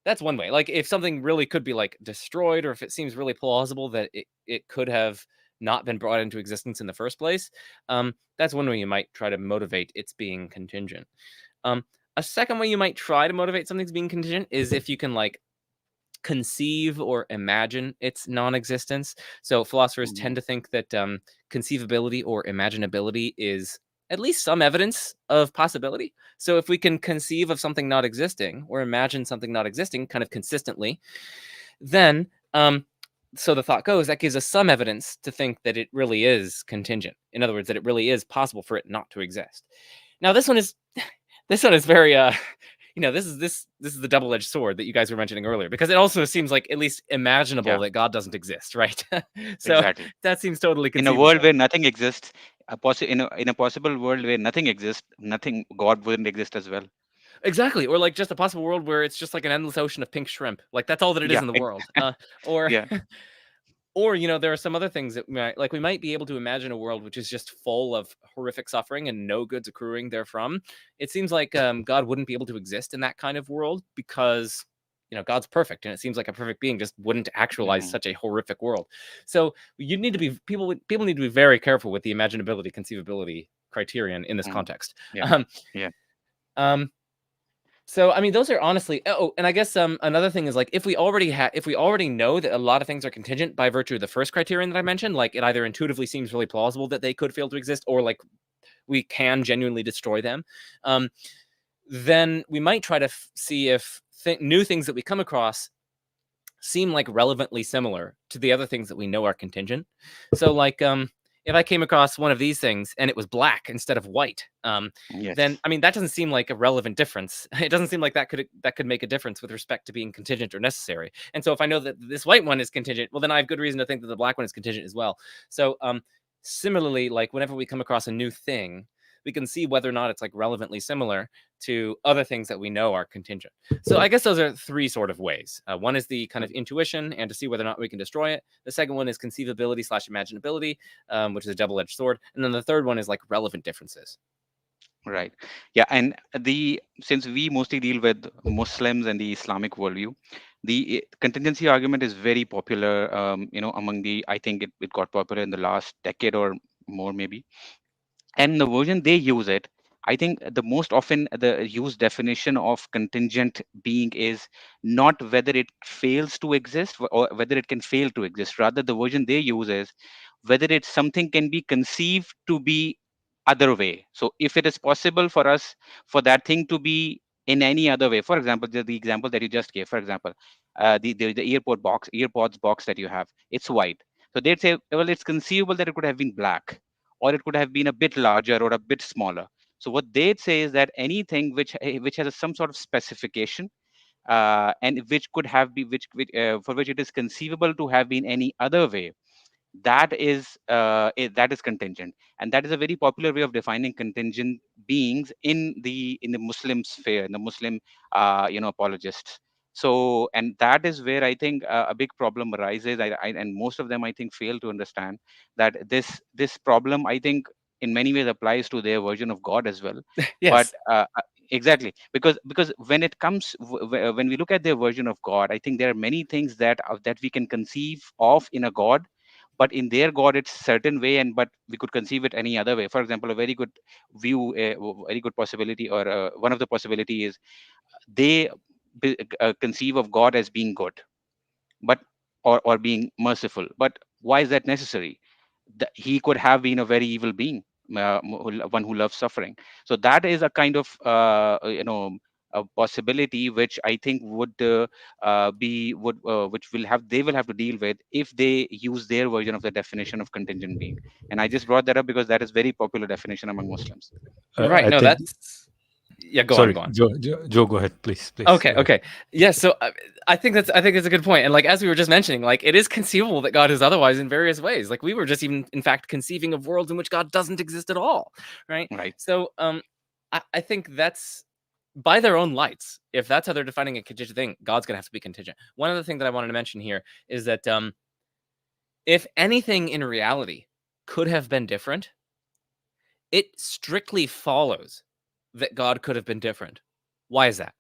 that's one way. Like, if something really could be like destroyed, or if it seems really plausible that it could have not been brought into existence in the first place, that's one way you might try to motivate its being contingent. A second way you might try to motivate something's being contingent is if you can like conceive or imagine its non-existence. So philosophers tend to think that conceivability or imaginability is at least some evidence of possibility. So if we can conceive of something not existing or imagine something not existing kind of consistently, then so the thought goes, that gives us some evidence to think that it really is contingent. In other words, that it really is possible for it not to exist. Now, this one is very this is the double-edged sword that you guys were mentioning earlier, because it also seems like at least imaginable that God doesn't exist, right? So exactly. That seems totally conceivable. In a world where nothing exists, in a possible world where nothing exists, God wouldn't exist as well. Exactly. Or like just a possible world where it's just like an endless ocean of pink shrimp. Like, that's all that it is in the world. Or there are some other things that we might be able to imagine a world which is just full of horrific suffering and no goods accruing therefrom. It seems like God wouldn't be able to exist in that kind of world because God's perfect, and it seems like a perfect being just wouldn't actualize such a horrific world. So you need to be people need to be very careful with the imaginability, conceivability criterion in this context. So, I mean, those are honestly. Oh, and I guess another thing is, like, if we already know that a lot of things are contingent by virtue of the first criterion that I mentioned, like it either intuitively seems really plausible that they could fail to exist, or like we can genuinely destroy them, then we might try to see if new things that we come across seem like relevantly similar to the other things that we know are contingent. So, like, if I came across one of these things and it was black instead of white, Yes. then I mean that doesn't seem like a relevant difference. It doesn't seem like that could make a difference with respect to being contingent or necessary. And so if I know that this white one is contingent, well, then I have good reason to think that the black one is contingent as well. So similarly, like whenever we come across a new thing, we can see whether or not it's like relevantly similar to other things that we know are contingent. So I guess those are three sort of ways. One is the kind of intuition and to see whether or not we can destroy it. The second one is conceivability / imaginability, which is a double-edged sword. And then the third one is like relevant differences. Right. Yeah. And since we mostly deal with Muslims and the Islamic worldview, the contingency argument is very popular, among I think it got popular in the last decade or more, maybe. And the version they use it, I think the most often the used definition of contingent being is not whether it fails to exist or whether it can fail to exist. Rather, the version they use is whether it's something can be conceived to be other way. So if it is possible for us for that thing to be in any other way, for example, the example that you just gave, for example, the earpods box that you have, it's white. So they'd say, well, it's conceivable that it could have been black, or it could have been a bit larger or a bit smaller. So what they'd say is that anything which has some sort of specification, and which could have been for which it is conceivable to have been any other way, that is contingent. And that is a very popular way of defining contingent beings in the Muslim sphere, in the Muslim apologists. So, and that is where I think a big problem arises. And most of them, I think, fail to understand that this problem, I think, in many ways applies to their version of God as well. But Yes. exactly, because when it comes when we look at their version of God, I think there are many things that we can conceive of in a God, but in their God it's certain way, and but we could conceive it any other way. For example, a very good view, a very good possibility, or one of the possibility is they conceive of God as being good, but or being merciful. But why is that necessary? He could have been a very evil being, one who loves suffering. So that is a kind of a possibility which I think which they will have to deal with if they use their version of the definition of contingent being. And I just brought that up because that is very popular definition among Muslims. Right. I No, think. that's yeah. Go on. Sorry, Go on. Joe, go ahead, please. Okay. Go ahead. Okay. Yeah. So I think that's a good point. And like as we were just mentioning, like it is conceivable that God is otherwise in various ways. Like we were just even in fact conceiving of worlds in which God doesn't exist at all. Right. Right. So I think that's by their own lights. If that's how they're defining a contingent thing, God's gonna have to be contingent. One other thing that I wanted to mention here is that if anything in reality could have been different, it strictly follows that God could have been different. Why is that?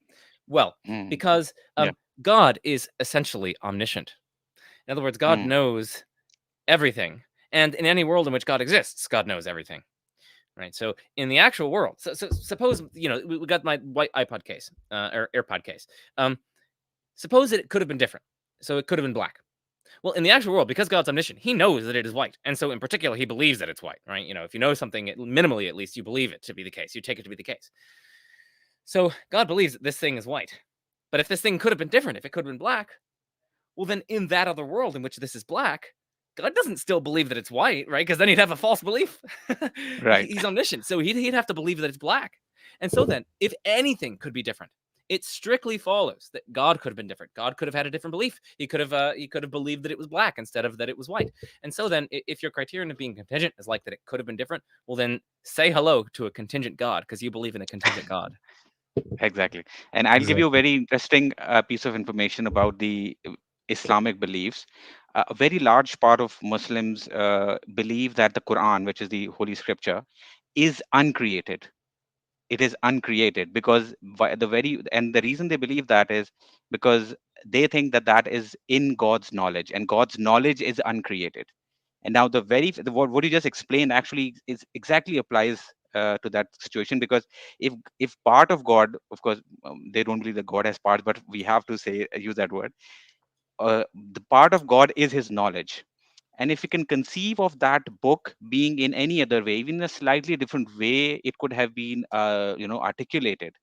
Well, Mm. because Yeah. God is essentially omniscient. In other words, God Mm. knows everything. And in any world in which God exists, God knows everything. Right. So in the actual world, so suppose, we got my white iPod case or AirPod case. Suppose that it could have been different. So it could have been black. Well, in the actual world, because God's omniscient, he knows that it is white. And so in particular, he believes that it's white, right? If you know something, minimally at least, you believe it to be the case. You take it to be the case. So God believes that this thing is white. But if this thing could have been different, if it could have been black, well, then in that other world in which this is black, God doesn't still believe that it's white, right? Because then he'd have a false belief. Right. He's omniscient. So he'd have to believe that it's black. And so then, if anything could be different, it strictly follows that God could have been different. God could have had a different belief. He could have believed that it was black instead of that it was white. And so then, if your criterion of being contingent is like that it could have been different, well then say hello to a contingent God because you believe in a contingent God. Exactly. And I'll give you a very interesting piece of information about the Islamic beliefs. A very large part of Muslims believe that the Quran, which is the holy scripture, is uncreated. It is uncreated because the reason they believe that is because they think that is in God's knowledge, and God's knowledge is uncreated. And now what you just explained actually is exactly applies to that situation, because if part of God, of course, they don't believe that God has parts, but we have to use that word. The part of God is His knowledge, and if you can conceive of that book being in any other way, even in a slightly different way, it could have been articulated.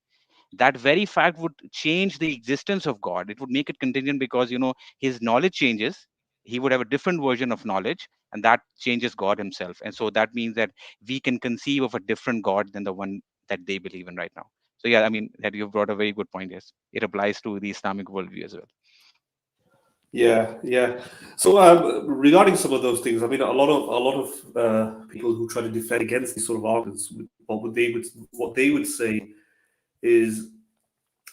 That very fact would change the existence of God. It would make it contingent because His knowledge changes, he would have a different version of knowledge, and that changes God himself. And so that means that we can conceive of a different God than the one that they believe in right now. So yeah, I mean, that you've brought a very good point. Yes, it applies to the Islamic worldview as well. Yeah, yeah. So regarding some of those things, I mean, a lot of people who try to defend against these sort of arguments, what they would say is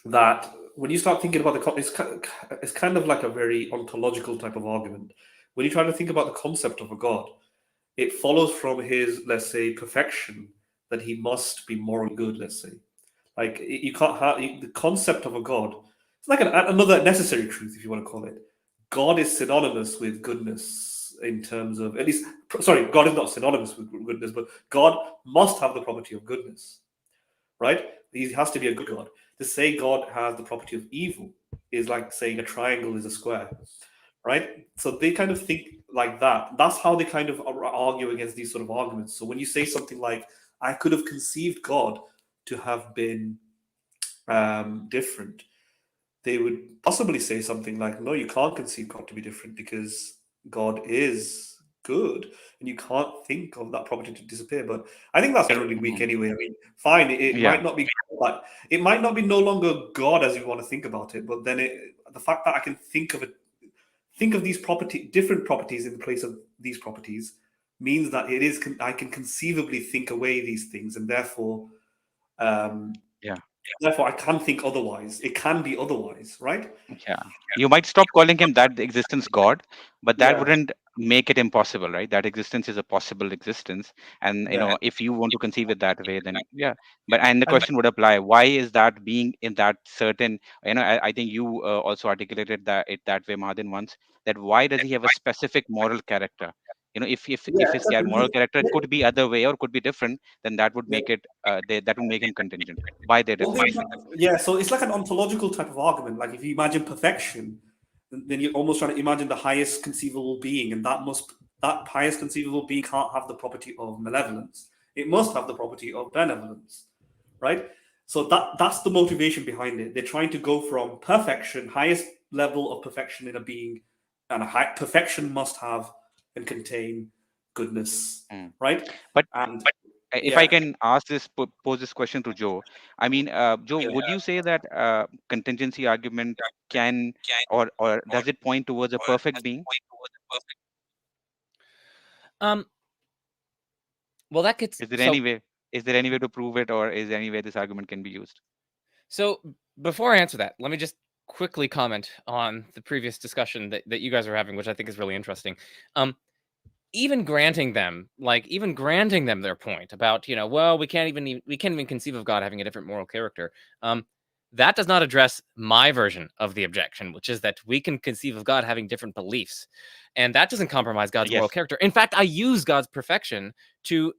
that when you start thinking about it's kind of like a very ontological type of argument. When you try to think about the concept of a God, it follows from his, let's say, perfection that he must be morally good. Let's say, like you can't have the concept of a God. It's like another necessary truth, if you want to call it. God is synonymous with goodness in terms of, at least, sorry, God is not synonymous with goodness, but God must have the property of goodness, right? He has to be a good God. To say God has the property of evil is like saying a triangle is a square, right? So they kind of think like that. That's how they kind of argue against these sort of arguments. So when you say something like, I could have conceived God to have been different, they would possibly say something like, no, you can't conceive God to be different because God is good and you can't think of that property to disappear. But I think that's generally weak anyway. I mean, fine, it Yeah. might not be, but it might not be no longer God as you want to think about it. But then the fact that I can think of these different properties in place of these properties means that I can conceivably think away these things, and therefore, Yeah. therefore I can think otherwise. It can be otherwise, right? Yeah. You might stop calling him that existence God, but that Yeah. wouldn't make it impossible, right? That existence is a possible existence. And Yeah. if you want to conceive it that way, then yeah. But and the And question would apply, why is that being in that certain, I think you also articulated that way, Mahadin, once, that why does he have a specific moral character? If yeah, his moral character could be other way or could be different, then that would yeah. make it that would make him contingent. Why they're Well, different? yeah, so it's like an ontological type of argument. Like if you imagine perfection, then you're almost trying to imagine the highest conceivable being, and that highest conceivable being can't have the property of malevolence. It must have the property of benevolence, right? So that's the motivation behind it. They're trying to go from perfection, highest level of perfection in a being, and perfection must have and contain goodness, Mm. right? But And if I can ask pose this question to Joe, I mean, Joe, yeah. would you say that contingency argument can or does it point towards a perfect being? Well, that gets Is there any way to prove it, or is there any way this argument can be used? so. Before I answer that, let me just quickly comment on the previous discussion that you guys are having, which I think is really interesting. Even granting them their point about, well, we can't even conceive of God having a different moral character. That does not address my version of the objection, which is that we can conceive of God having different beliefs, and that doesn't compromise God's moral Yes. character. In fact, I use God's perfection to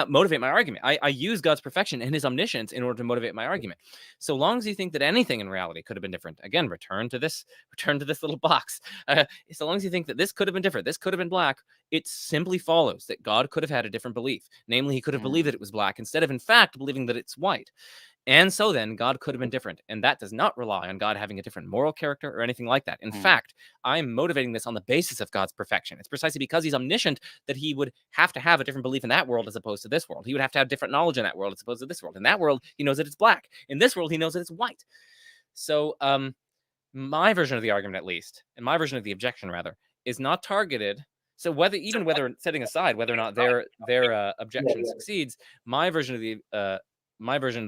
motivate my argument. I use God's perfection and his omniscience in order to motivate my argument. So long as you think that anything in reality could have been different, again, return to this little box. So long as you think that this could have been different, this could have been black, it simply follows that God could have had a different belief. Namely, he could have believed that it was black instead of, in fact, believing that it's white. And so then God could have been different. And that does not rely on God having a different moral character or anything like that. In fact, I'm motivating this on the basis of God's perfection. It's precisely because he's omniscient that he would have to have a different belief in that world as opposed to this world. He would have to have different knowledge in that world as opposed to this world. In that world, he knows that it's black. In this world, he knows that it's white. So my version of the argument, at least, and my version of the objection, rather, is not targeted. So whether setting aside whether or not their objection succeeds, my version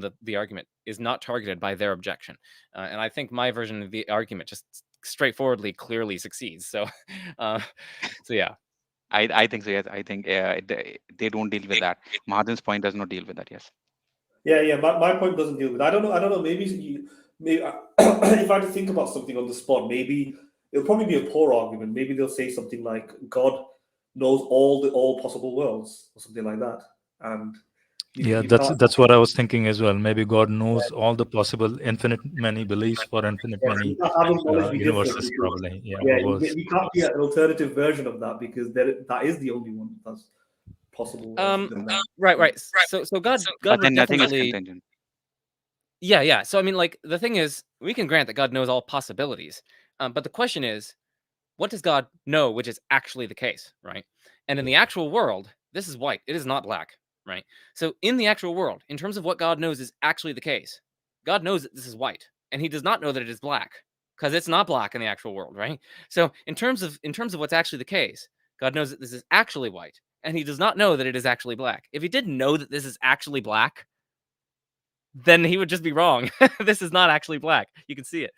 of the argument is not targeted by their objection, and I think my version of the argument just straightforwardly, clearly succeeds. So, yeah. I think so. Yes, I think they don't deal with that. Mahadin's point does not deal with that. Yes. Yeah. My point doesn't deal with. I don't know. Maybe if I had to think about something on the spot, maybe it'll probably be a poor argument. Maybe they'll say something like God knows all possible worlds or something like that, and Yeah, you can't. that's what I was thinking as well. Maybe God knows all the possible infinite many beliefs for infinite Yeah, so many you can't have his knowledge be different. universes, probably. Yeah, Yeah, or worlds. you can't be an alternative version of that because that is the only one that's possible. Right. So God But would then nothing is definitely. contingent. Yeah. So I mean, like, the thing is, we can grant that God knows all possibilities, but the question is, what does God know, which is actually the case, right? And in the actual world, this is white. It is not black, right? So in the actual world, in terms of what God knows is actually the case, God knows that this is white, and he does not know that it is black, because it's not black in the actual world, right? So in terms of what's actually the case, God knows that this is actually white, and he does not know that it is actually black. If he didn't know that this is actually black, then he would just be wrong. This is not actually black. You can see it.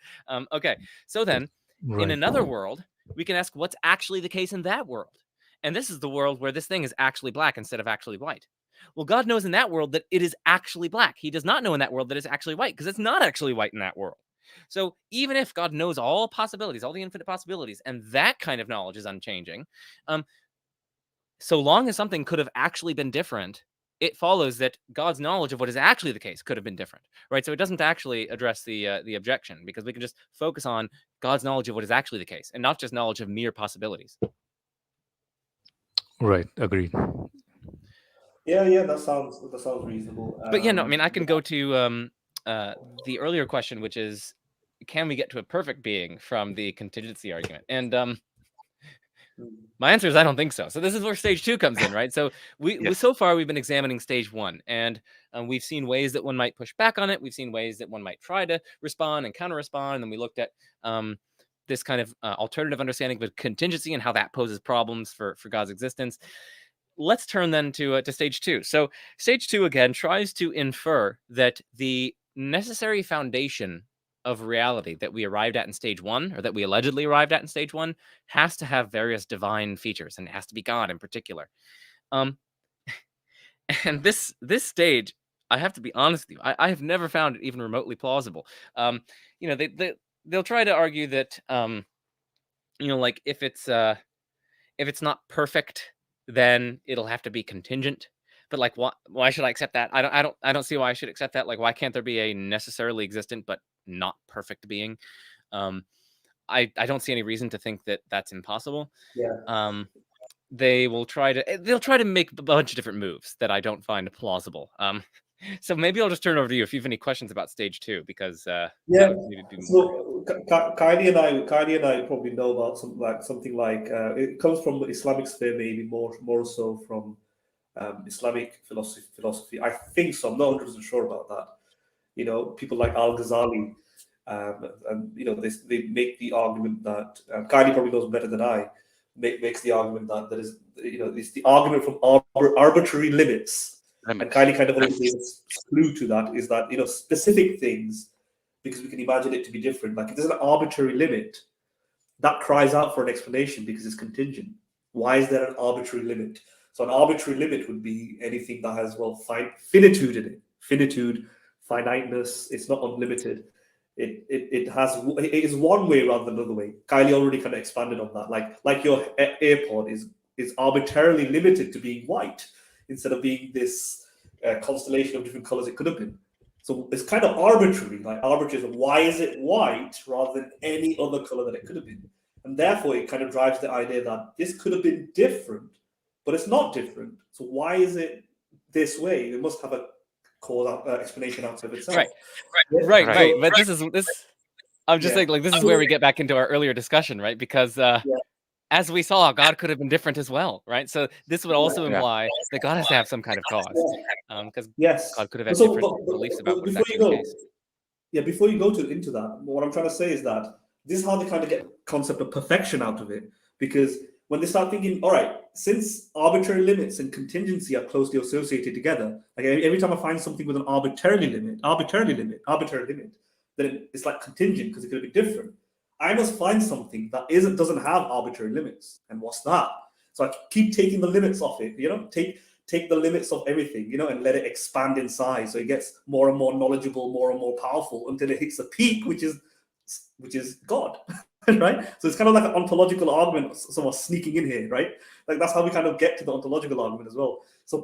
Okay, so then in another world, we can ask what's actually the case in that world. And this is the world where this thing is actually black instead of actually white. Well, God knows in that world that it is actually black. He does not know in that world that it's actually white, because it's not actually white in that world. So even if God knows all possibilities, all the infinite possibilities, and that kind of knowledge is unchanging, so long as something could have actually been different, it follows that God's knowledge of what is actually the case could have been different, right? So it doesn't actually address the objection, because we can just focus on God's knowledge of what is actually the case, and not just knowledge of mere possibilities. Right. Agreed. Yeah, that sounds reasonable. But yeah, no, I mean, I can go to the earlier question, which is, can we get to a perfect being from the contingency argument? And my answer is I don't think so. So this is where stage 2 comes in, right? So so far we've been examining stage 1, and we've seen ways that one might push back on it. We've seen ways that one might try to respond and counter-respond. And then we looked at this kind of alternative understanding of contingency and how that poses problems for God's existence. Let's turn then to stage 2. So stage 2 again tries to infer that the necessary foundation of reality that we arrived at in stage 1, or that we allegedly arrived at in stage 1, has to have various divine features, and it has to be God in particular. And this stage, I have to be honest with you, I have never found it even remotely plausible. They'll try to argue that like if it's not perfect, then it'll have to be contingent. But like, why should I accept that? I don't see why I should accept that. Like, why can't there be a necessarily existent but not perfect being? I don't see any reason to think that that's impossible. Yeah. They'll try to make a bunch of different moves that I don't find plausible. So maybe I'll just turn it over to you if you have any questions about stage 2, because Yeah. maybe do more. So Kylie and I probably know about something like it comes from the Islamic sphere, maybe more so from Islamic philosophy. I think so. I'm not 100% sure about that. People like Al-Ghazali, and they make the argument that Kylie probably knows better than I. Makes the argument that there is, it's the argument from arbitrary limits. And Kylie kind of already gave a clue to that, is that specific things, because we can imagine it to be different. Like if there's an arbitrary limit, that cries out for an explanation because it's contingent. Why is there an arbitrary limit? So an arbitrary limit would be anything that has finitude in it. Finitude, finiteness. It's not unlimited. It is one way rather than another way. Kylie already kind of expanded on that. Like your AirPod is arbitrarily limited to being white instead of being this constellation of different colors it could have been. So it's kind of arbitrary, why is it white rather than any other color that it could have been? And therefore, it kind of drives the idea that this could have been different, but it's not different. So why is it this way? It must have a cause explanation out of itself. Right. But this. I'm just saying, like, this is where we get back into our earlier discussion, right? Because as we saw, God could have been different as well, right? So this would also imply that God has to have some kind of cause, because God could have had different beliefs about what is actually the case. Yeah, before you go into that, what I'm trying to say is that this is how they kind of get the concept of perfection out of it. Because when they start thinking, all right, since arbitrary limits and contingency are closely associated together, like every time I find something with an arbitrary limit, then it's like contingent because it could be different. I must find something that doesn't have arbitrary limits. And what's that? So I keep taking the limits off it, take the limits of everything, and let it expand in size. So it gets more and more knowledgeable, more and more powerful until it hits a peak, which is God, right? So it's kind of like an ontological argument, someone sneaking in here, right? Like that's how we kind of get to the ontological argument as well. So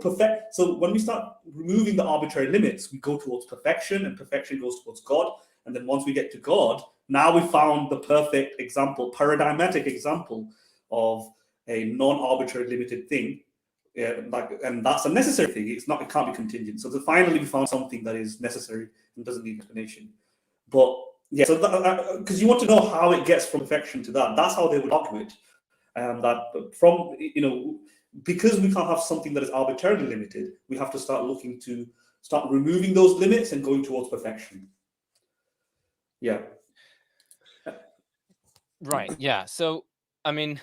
when we start removing the arbitrary limits, we go towards perfection, and perfection goes towards God. And then once we get to God, now we found the perfect example, paradigmatic example of a non-arbitrary limited thing. And that's a necessary thing. It can't be contingent. So finally we found something that is necessary and doesn't need explanation. But Yeah, so because you want to know how it gets from perfection to that. That's how they would argue it. That from, because we can't have something that is arbitrarily limited, we have to start looking to start removing those limits and going towards perfection. Yeah. Right. Yeah. So, I mean,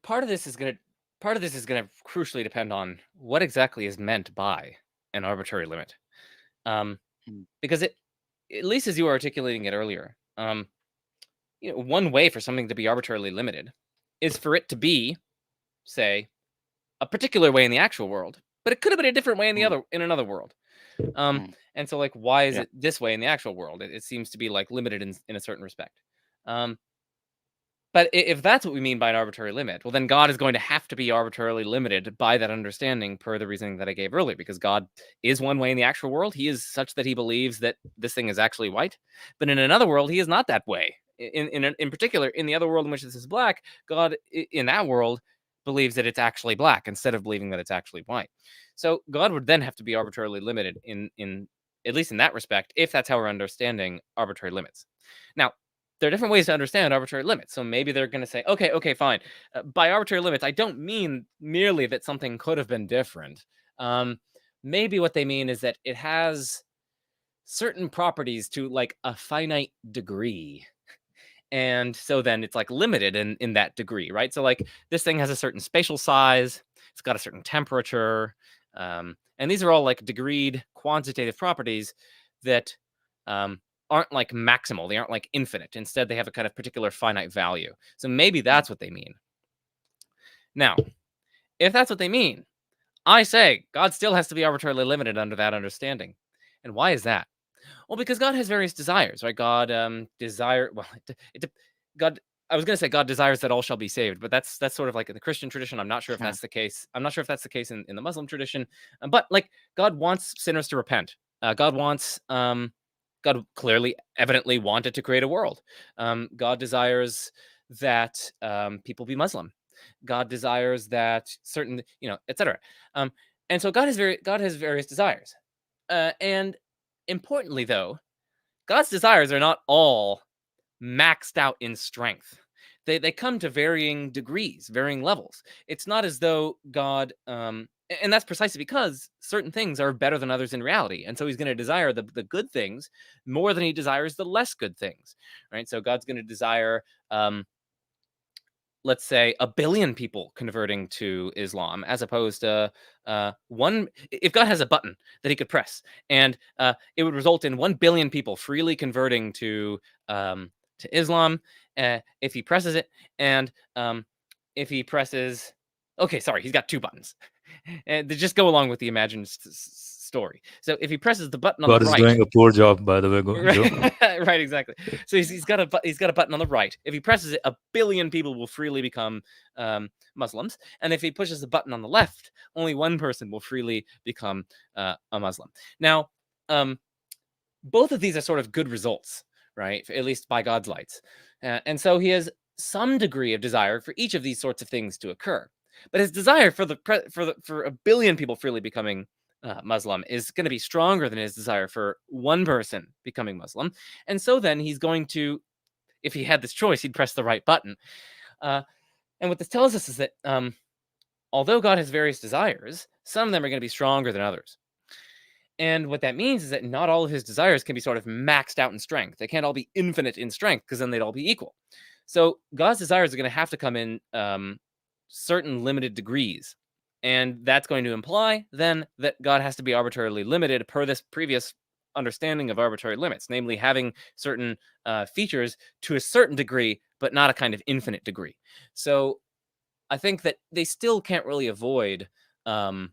part of this is gonna crucially depend on what exactly is meant by an arbitrary limit. Because it, at least as you were articulating it earlier, one way for something to be arbitrarily limited is for it to be, say, a particular way in the actual world, but it could have been a different way in another world. And so, like, why is it this way in the actual world? It seems to be like limited in a certain respect. But if that's what we mean by an arbitrary limit, well, then God is going to have to be arbitrarily limited by that understanding per the reasoning that I gave earlier, because God is one way in the actual world. He is such that he believes that this thing is actually white. But in another world, he is not that way. In particular, in the other world in which this is black, God in that world believes that it's actually black instead of believing that it's actually white. So God would then have to be arbitrarily limited in at least in that respect, if that's how we're understanding arbitrary limits. Now, there are different ways to understand arbitrary limits. So maybe they're going to say, okay, fine. By arbitrary limits, I don't mean merely that something could have been different. Maybe what they mean is that it has certain properties to like a finite degree. And so then it's like limited in that degree, right? So like this thing has a certain spatial size, it's got a certain temperature. And these are all like degreed quantitative properties that aren't like maximal. They aren't like infinite. Instead, they have a kind of particular finite value. So maybe that's what they mean. Now, if that's what they mean, I say God still has to be arbitrarily limited under that understanding. And why is that? Well, because God has various desires, right? God God. I was going to say God desires that all shall be saved, but that's sort of like in the Christian tradition. I'm not sure if that's the case. I'm not sure if that's the case in the Muslim tradition. But like God wants sinners to repent. God clearly, evidently wanted to create a world. God desires that people be Muslim. God desires that certain, etc. And so God has various desires. And importantly, though, God's desires are not all maxed out in strength. They come to varying degrees, varying levels. It's not as though God, and that's precisely because certain things are better than others in reality, and so he's going to desire the good things more than he desires the less good things, right? So God's going to desire, let's say, 1 billion people converting to Islam, as opposed to one. If God has a button that he could press, and it would result in 1 billion people freely converting to Islam, if he presses it, and if he presses, okay, sorry, he's got 2 buttons, and they just go along with the imagined story. So if he presses the button on God the is right, doing a poor job, by the way, Joe. right, exactly. So he's got a button on the right. If he presses it, 1 billion people will freely become Muslims, and if he pushes the button on the left, only 1 person will freely become a Muslim. Now, both of these are sort of good results, right? At least by God's lights, and so he has some degree of desire for each of these sorts of things to occur. But his desire for 1 billion people freely becoming Muslim is going to be stronger than his desire for 1 person becoming Muslim. And so then he's going to, if he had this choice, he'd press the right button. And what this tells us is that although God has various desires, some of them are going to be stronger than others. And what that means is that not all of his desires can be sort of maxed out in strength. They can't all be infinite in strength, because then they'd all be equal. So God's desires are going to have to come in certain limited degrees. And that's going to imply then that God has to be arbitrarily limited per this previous understanding of arbitrary limits, namely having certain features to a certain degree, but not a kind of infinite degree. So I think that they still can't really avoid God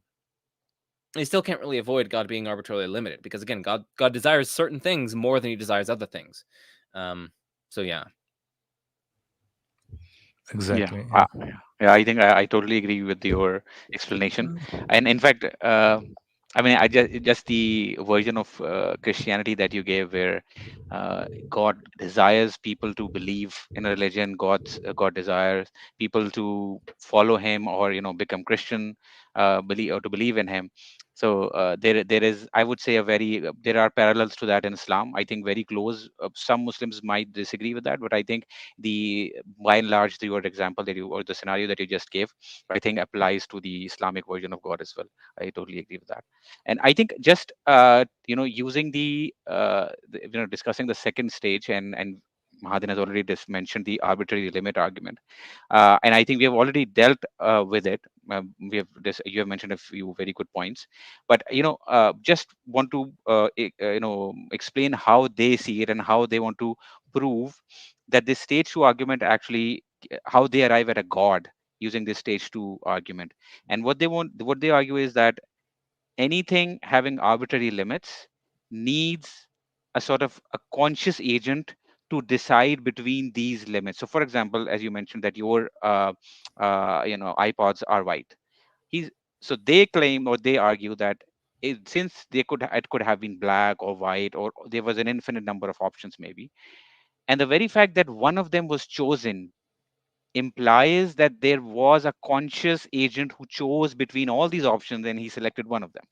being arbitrarily limited, because again, God desires certain things more than he desires other things. So yeah. Exactly. I think I totally agree with your explanation. And in fact, I mean, I just the version of Christianity that you gave, where God desires people to believe in a religion. God desires people to follow Him, or become Christian. believe, or to believe in him. So there is, I would say, there are parallels to that in Islam. I think very close. Some Muslims might disagree with that, but I think the by and large, your example that you, or the scenario that you just gave, I think applies to the Islamic version of God as well. I totally agree with that. And I think just using discussing the second stage, and Mahadin has already just mentioned the arbitrary limit argument, and I think we have already dealt with it. You have mentioned a few very good points, but just want to explain how they see it and how they want to prove that this stage two argument actually, how they arrive at a God using this stage two argument. And what they argue is that anything having arbitrary limits needs a sort of a conscious agent to decide between these limits. So for example, as you mentioned that your iPods are white, he's so they claim, or they argue that since it could have been black or white, or there was an infinite number of options maybe, and the very fact that one of them was chosen implies that there was a conscious agent who chose between all these options and he selected one of them.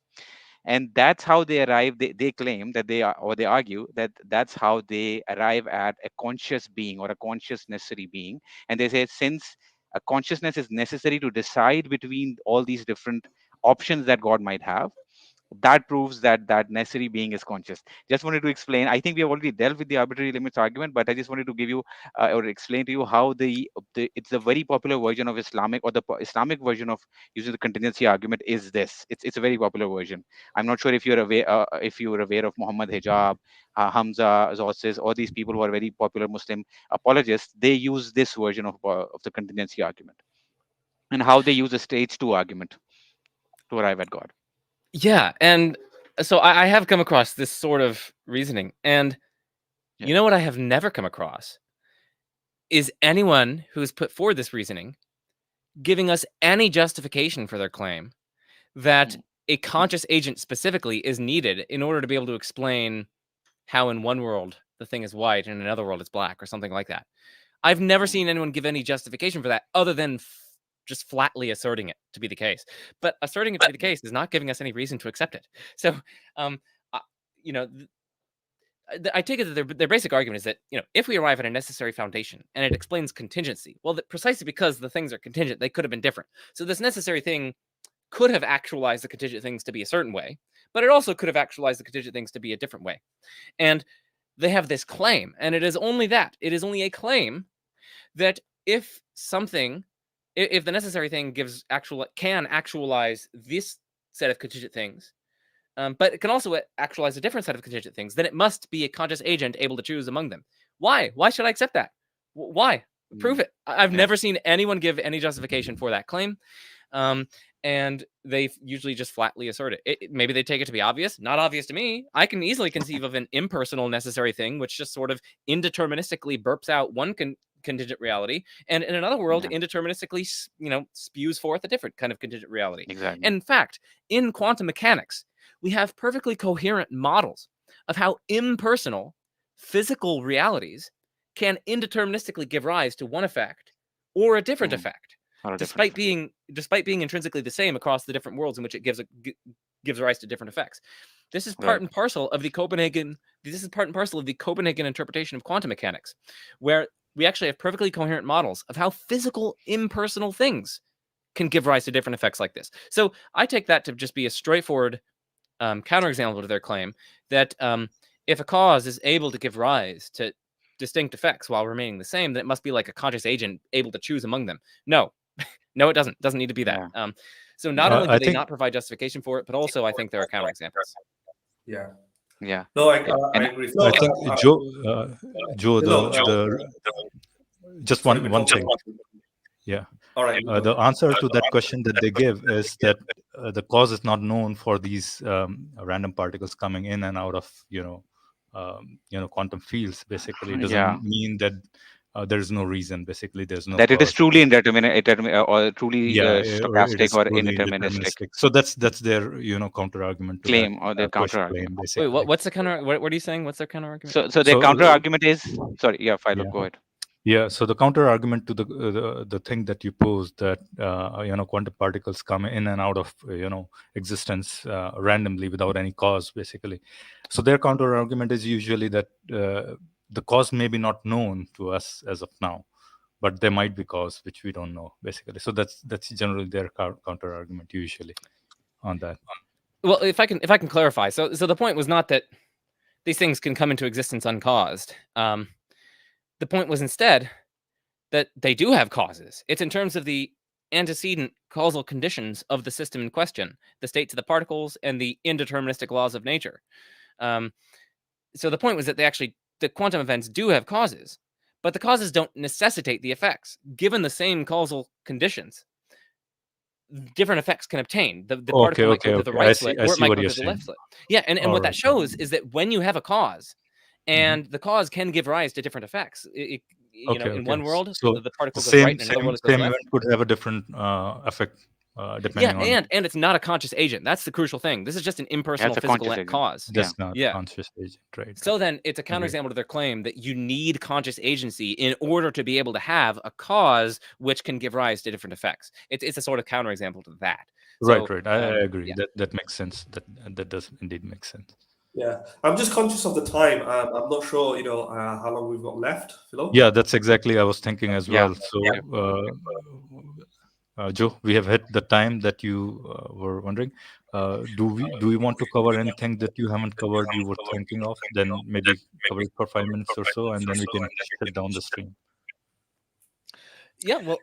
And that's how they arrive. They claim that they are, or they argue that that's how they arrive at a conscious being, or a conscious necessary being. And they say, since a consciousness is necessary to decide between all these different options that God might have, that proves that that necessary being is conscious. Just wanted to explain. I think we have already dealt with the arbitrary limits argument, but I just wanted to give you or explain to you how it's a very popular version of Islamic, or the Islamic version of using the contingency argument is this. It's a very popular version. I'm not sure if you're aware of Muhammad Hijab, Hamza Zossis, or these people who are very popular Muslim apologists. They use this version of the contingency argument, and how they use a stage two argument to arrive at God. Yeah, and so I have come across this sort of reasoning, and you know what I have never come across is anyone who's put forward this reasoning giving us any justification for their claim that a conscious agent specifically is needed in order to be able to explain how in one world the thing is white and in another world it's black, or something like that. I've never seen anyone give any justification for that other than just flatly asserting it to be the case. But asserting it to be the case is not giving us any reason to accept it. So, I take it that their basic argument is that, if we arrive at a necessary foundation and it explains contingency, well, precisely because the things are contingent, they could have been different. So this necessary thing could have actualized the contingent things to be a certain way, but it also could have actualized the contingent things to be a different way. And they have this claim, and it is only that. It is only a claim that if the necessary thing can actualize this set of contingent things, but it can also actualize a different set of contingent things, then it must be a conscious agent able to choose among them. Why? Why should I accept that? Why? Prove it. I've never seen anyone give any justification for that claim. And they usually just flatly assert it. Maybe they take it to be obvious. Not obvious to me. I can easily conceive of an impersonal necessary thing, which just sort of indeterministically burps out one contingent reality, and in another world, indeterministically, spews forth a different kind of contingent reality. Exactly. And in fact, in quantum mechanics, we have perfectly coherent models of how impersonal physical realities can indeterministically give rise to one effect or a different effect, despite being intrinsically the same across the different worlds in which it gives rise to different effects. This is part and parcel of the Copenhagen. This is part and parcel of the Copenhagen interpretation of quantum mechanics, where we actually have perfectly coherent models of how physical impersonal things can give rise to different effects like this. So I take that to just be a straightforward counterexample to their claim that if a cause is able to give rise to distinct effects while remaining the same, then it must be like a conscious agent able to choose among them. No, it doesn't. It doesn't need to be that. So not only do they not provide justification for it, but also I think there are counterexamples. Yeah. No, I agree. I think Joe, just one thing. Yeah. All right. The answer to that question that they give is that the cause is not known for these random particles coming in and out of quantum fields. Basically, it doesn't mean that there is no reason. Basically, there's no that cause. It is truly indeterminate or truly stochastic or indeterministic. So that's their counter argument claim, or their counter argument. Wait, what's the counter? What are you saying? What's their counter argument? So their counter argument is, sorry, Philo, go ahead. Yeah, so the counter argument to the thing that you posed, that quantum particles come in and out of existence randomly without any cause, basically. So their counter argument is usually that the cause may be not known to us as of now, but there might be cause which we don't know, basically. So that's generally their counter argument usually on that. Well, if I can clarify, so the point was not that these things can come into existence uncaused. The point was instead that they do have causes. It's in terms of the antecedent causal conditions of the system in question, the states of the particles and the indeterministic laws of nature. So the point was that the quantum events do have causes, but the causes don't necessitate the effects. Given the same causal conditions, different effects can obtain. The particle might go through the right slit, or it might go through the left slit. Yeah, and what that shows is that when you have a cause, and the cause can give rise to different effects. In one world, so the particle goes right, and in another world it goes same left. event could have a different effect depending on. and it's not a conscious agent. That's the crucial thing. This is just an impersonal physical cause. That's not a conscious agent, right? So then it's a counterexample to their claim that you need conscious agency in order to be able to have a cause which can give rise to different effects. It's a sort of counterexample to that. Right. I agree. That makes sense. That does indeed make sense. Yeah, I'm just conscious of the time. I'm not sure, how long we've got left, Philo. Yeah, that's exactly I was thinking as well. So, Joe, we have hit the time that you were wondering. Do we want to cover anything that you haven't covered, you were thinking of? Then maybe cover it for 5 minutes or so, and then we can shut down the stream. Yeah, well,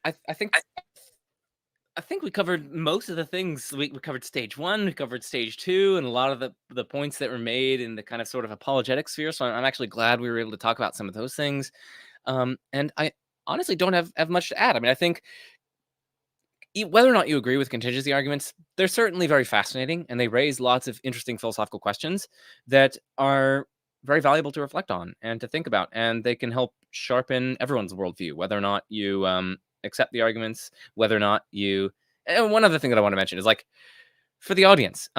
I think we covered most of the things. We covered stage 1, we covered stage 2, and a lot of the points that were made in the kind of sort of apologetic sphere. So I'm actually glad we were able to talk about some of those things. And I honestly don't have much to add. I mean, I think whether or not you agree with contingency arguments, they're certainly very fascinating, and they raise lots of interesting philosophical questions that are very valuable to reflect on and to think about, and they can help sharpen everyone's worldview, whether or not you accept the arguments, whether or not you. And one other thing that I want to mention is, like, for the audience,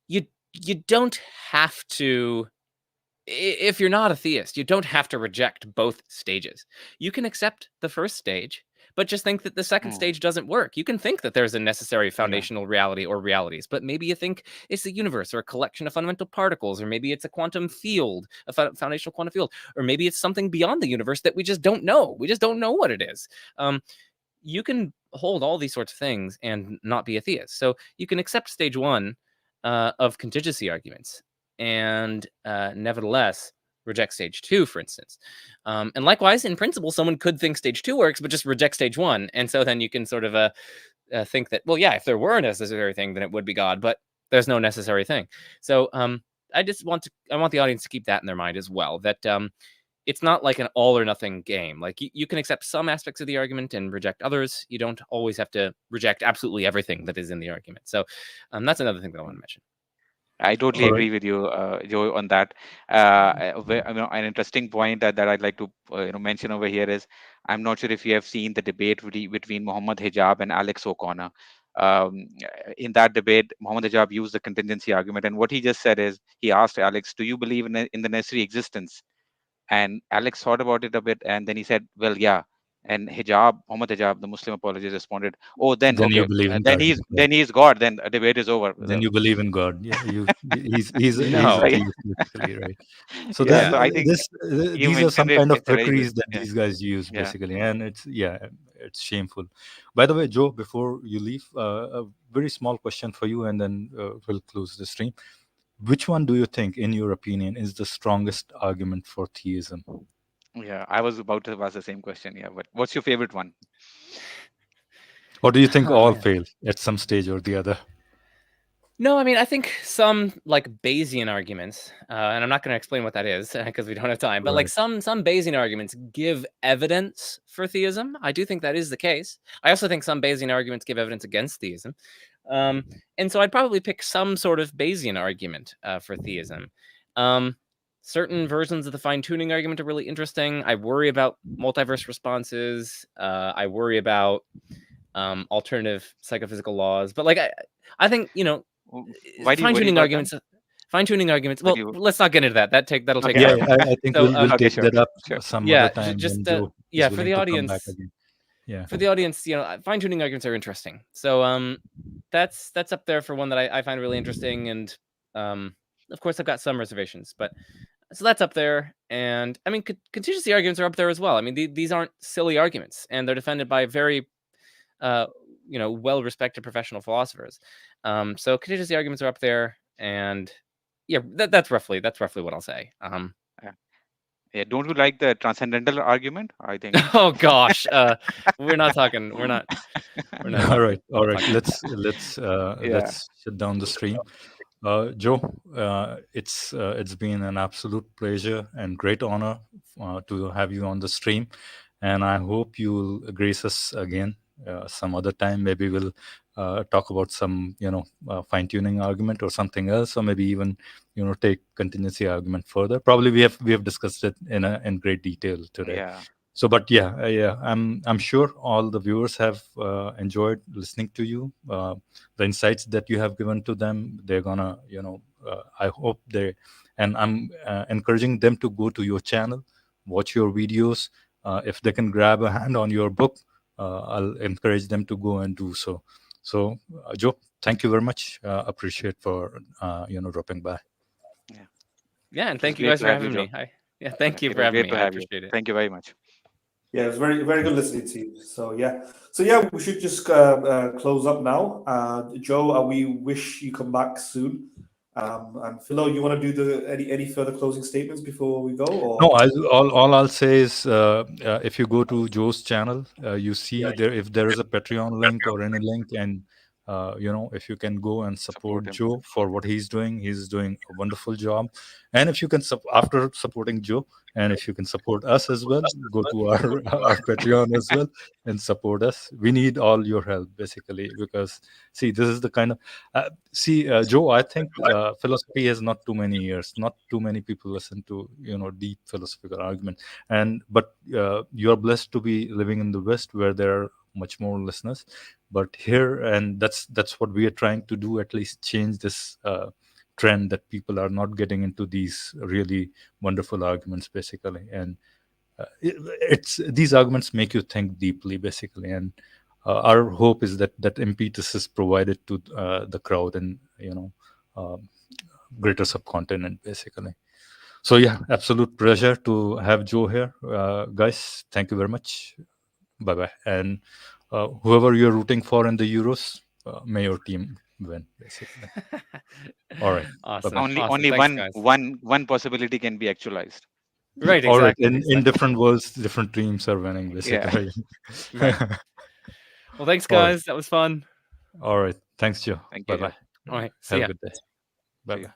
you don't have to. If you're not a theist, you don't have to reject both stages. You can accept the first stage, but just think that the second stage doesn't work. You can think that there's a necessary foundational reality or realities, but maybe you think it's the universe or a collection of fundamental particles, or maybe it's a quantum field, a foundational quantum field, or maybe it's something beyond the universe that we just don't know. We just don't know what it is. You can hold all these sorts of things and not be a theist. So you can accept stage 1 of contingency arguments and nevertheless reject stage 2, for instance. And likewise, in principle, someone could think stage 2 works, but just reject stage 1. And so then you can sort of think that, well, yeah, if there were a necessary thing, then it would be God, but there's no necessary thing. So I want the audience to keep that in their mind as well, that it's not like an all or nothing game. Like you can accept some aspects of the argument and reject others. You don't always have to reject absolutely everything that is in the argument. So that's another thing that I want to mention. I totally agree with you, Joe, on that. An interesting point that I'd like to mention over here is, I'm not sure if you have seen the debate between Muhammad Hijab and Alex O'Connor. In that debate, Muhammad Hijab used the contingency argument, and what he just said is, he asked Alex, "Do you believe in the necessary existence?" And Alex thought about it a bit, and then he said, "Well, yeah." And Muhammad Hijab, the Muslim apologist, responded, "Oh, then you believe in then God. then he's God. Then a debate is over." Then you believe in God. Yeah, he's No. basically, right. So so I think these are some kind of trickeries that yeah. these guys use, Yeah. basically, and it's shameful. By the way, Joe, before you leave, a very small question for you, and then we'll close the stream. Which one do you think, in your opinion, is the strongest argument for theism? Yeah, I was about to ask the same question. Yeah, but what's your favorite one? Or do you think all fail at some stage or the other? No, I mean, I think some like Bayesian arguments, and I'm not going to explain what that is because we don't have time, but like some Bayesian arguments give evidence for theism. I do think that is the case. I also think some Bayesian arguments give evidence against theism. And so I'd probably pick some sort of Bayesian argument for theism. Certain versions of the fine-tuning argument are really interesting. I worry about multiverse responses. I worry about alternative psychophysical laws. But like, I think, Why do you worry fine-tuning about arguments. fine-tuning arguments. But Well, let's not get into that. That'll take Okay. Yeah, forever. I think So, we'll Okay, take sure, that up sure. some yeah, other time just when Joe yeah, is for the willing to come back audience. again. Yeah. For the audience, fine-tuning arguments are interesting. So that's up there for one that I find really interesting, and of course I've got some reservations, but so that's up there. And I mean, contingency arguments are up there as well. I mean, these aren't silly arguments, and they're defended by very well-respected professional philosophers. So contingency arguments are up there, and yeah, that's roughly what I'll say. Yeah, don't you like the transcendental argument? I think. Oh gosh, we're not talking. We're not. All right, all right. talking. Let's shut down the stream. Joe, it's been an absolute pleasure and great honor to have you on the stream, and I hope you'll grace us again some other time. Maybe we'll talk about some fine-tuning argument or something else, or maybe even take contingency argument further. Probably we have discussed it in great detail today. Yeah. So, but yeah, I'm sure all the viewers have enjoyed listening to you. The insights that you have given to them, they're gonna, I hope they, and I'm encouraging them to go to your channel, watch your videos. If they can grab a hand on your book, I'll encourage them to go and do so. So, Joe, thank you very much. Appreciate for dropping by. Yeah, and thank you guys for having me. Thank you for having me. I appreciate it. Thank you very much. Yeah, it was very, very good listening to you. So yeah, we should just close up now. Joe, we wish you come back soon. And Philo, you want to do any further closing statements before we go? Or? No, all I'll say is if you go to Joe's channel, you see if there is a Patreon link or any link, and if you can go and support Joe for what he's doing a wonderful job. And if you can after supporting Joe, and if you can support us as well, go to our Patreon as well and support us. We need all your help basically, because see, this is the kind of Joe, I think philosophy has not too many years, not too many people listen to deep philosophical argument, but you're blessed to be living in the West where there are much more listeners. But here, and that's what we are trying to do, at least change this trend that people are not getting into these really wonderful arguments basically. And it's these arguments make you think deeply basically, and our hope is that impetus is provided to the crowd and greater subcontinent basically. So yeah, absolute pleasure to have Joe here. Guys, thank you very much. Bye bye. And whoever you're rooting for in the Euros, may your team win basically. All right. Awesome. Only Thanks, one possibility can be actualized. Right. All right. Exactly. In different worlds, different teams are winning basically. Right. Well, thanks guys. That was fun. All right. Thanks, Joe. Thank you. Bye bye. All right. Have a good day. Bye bye.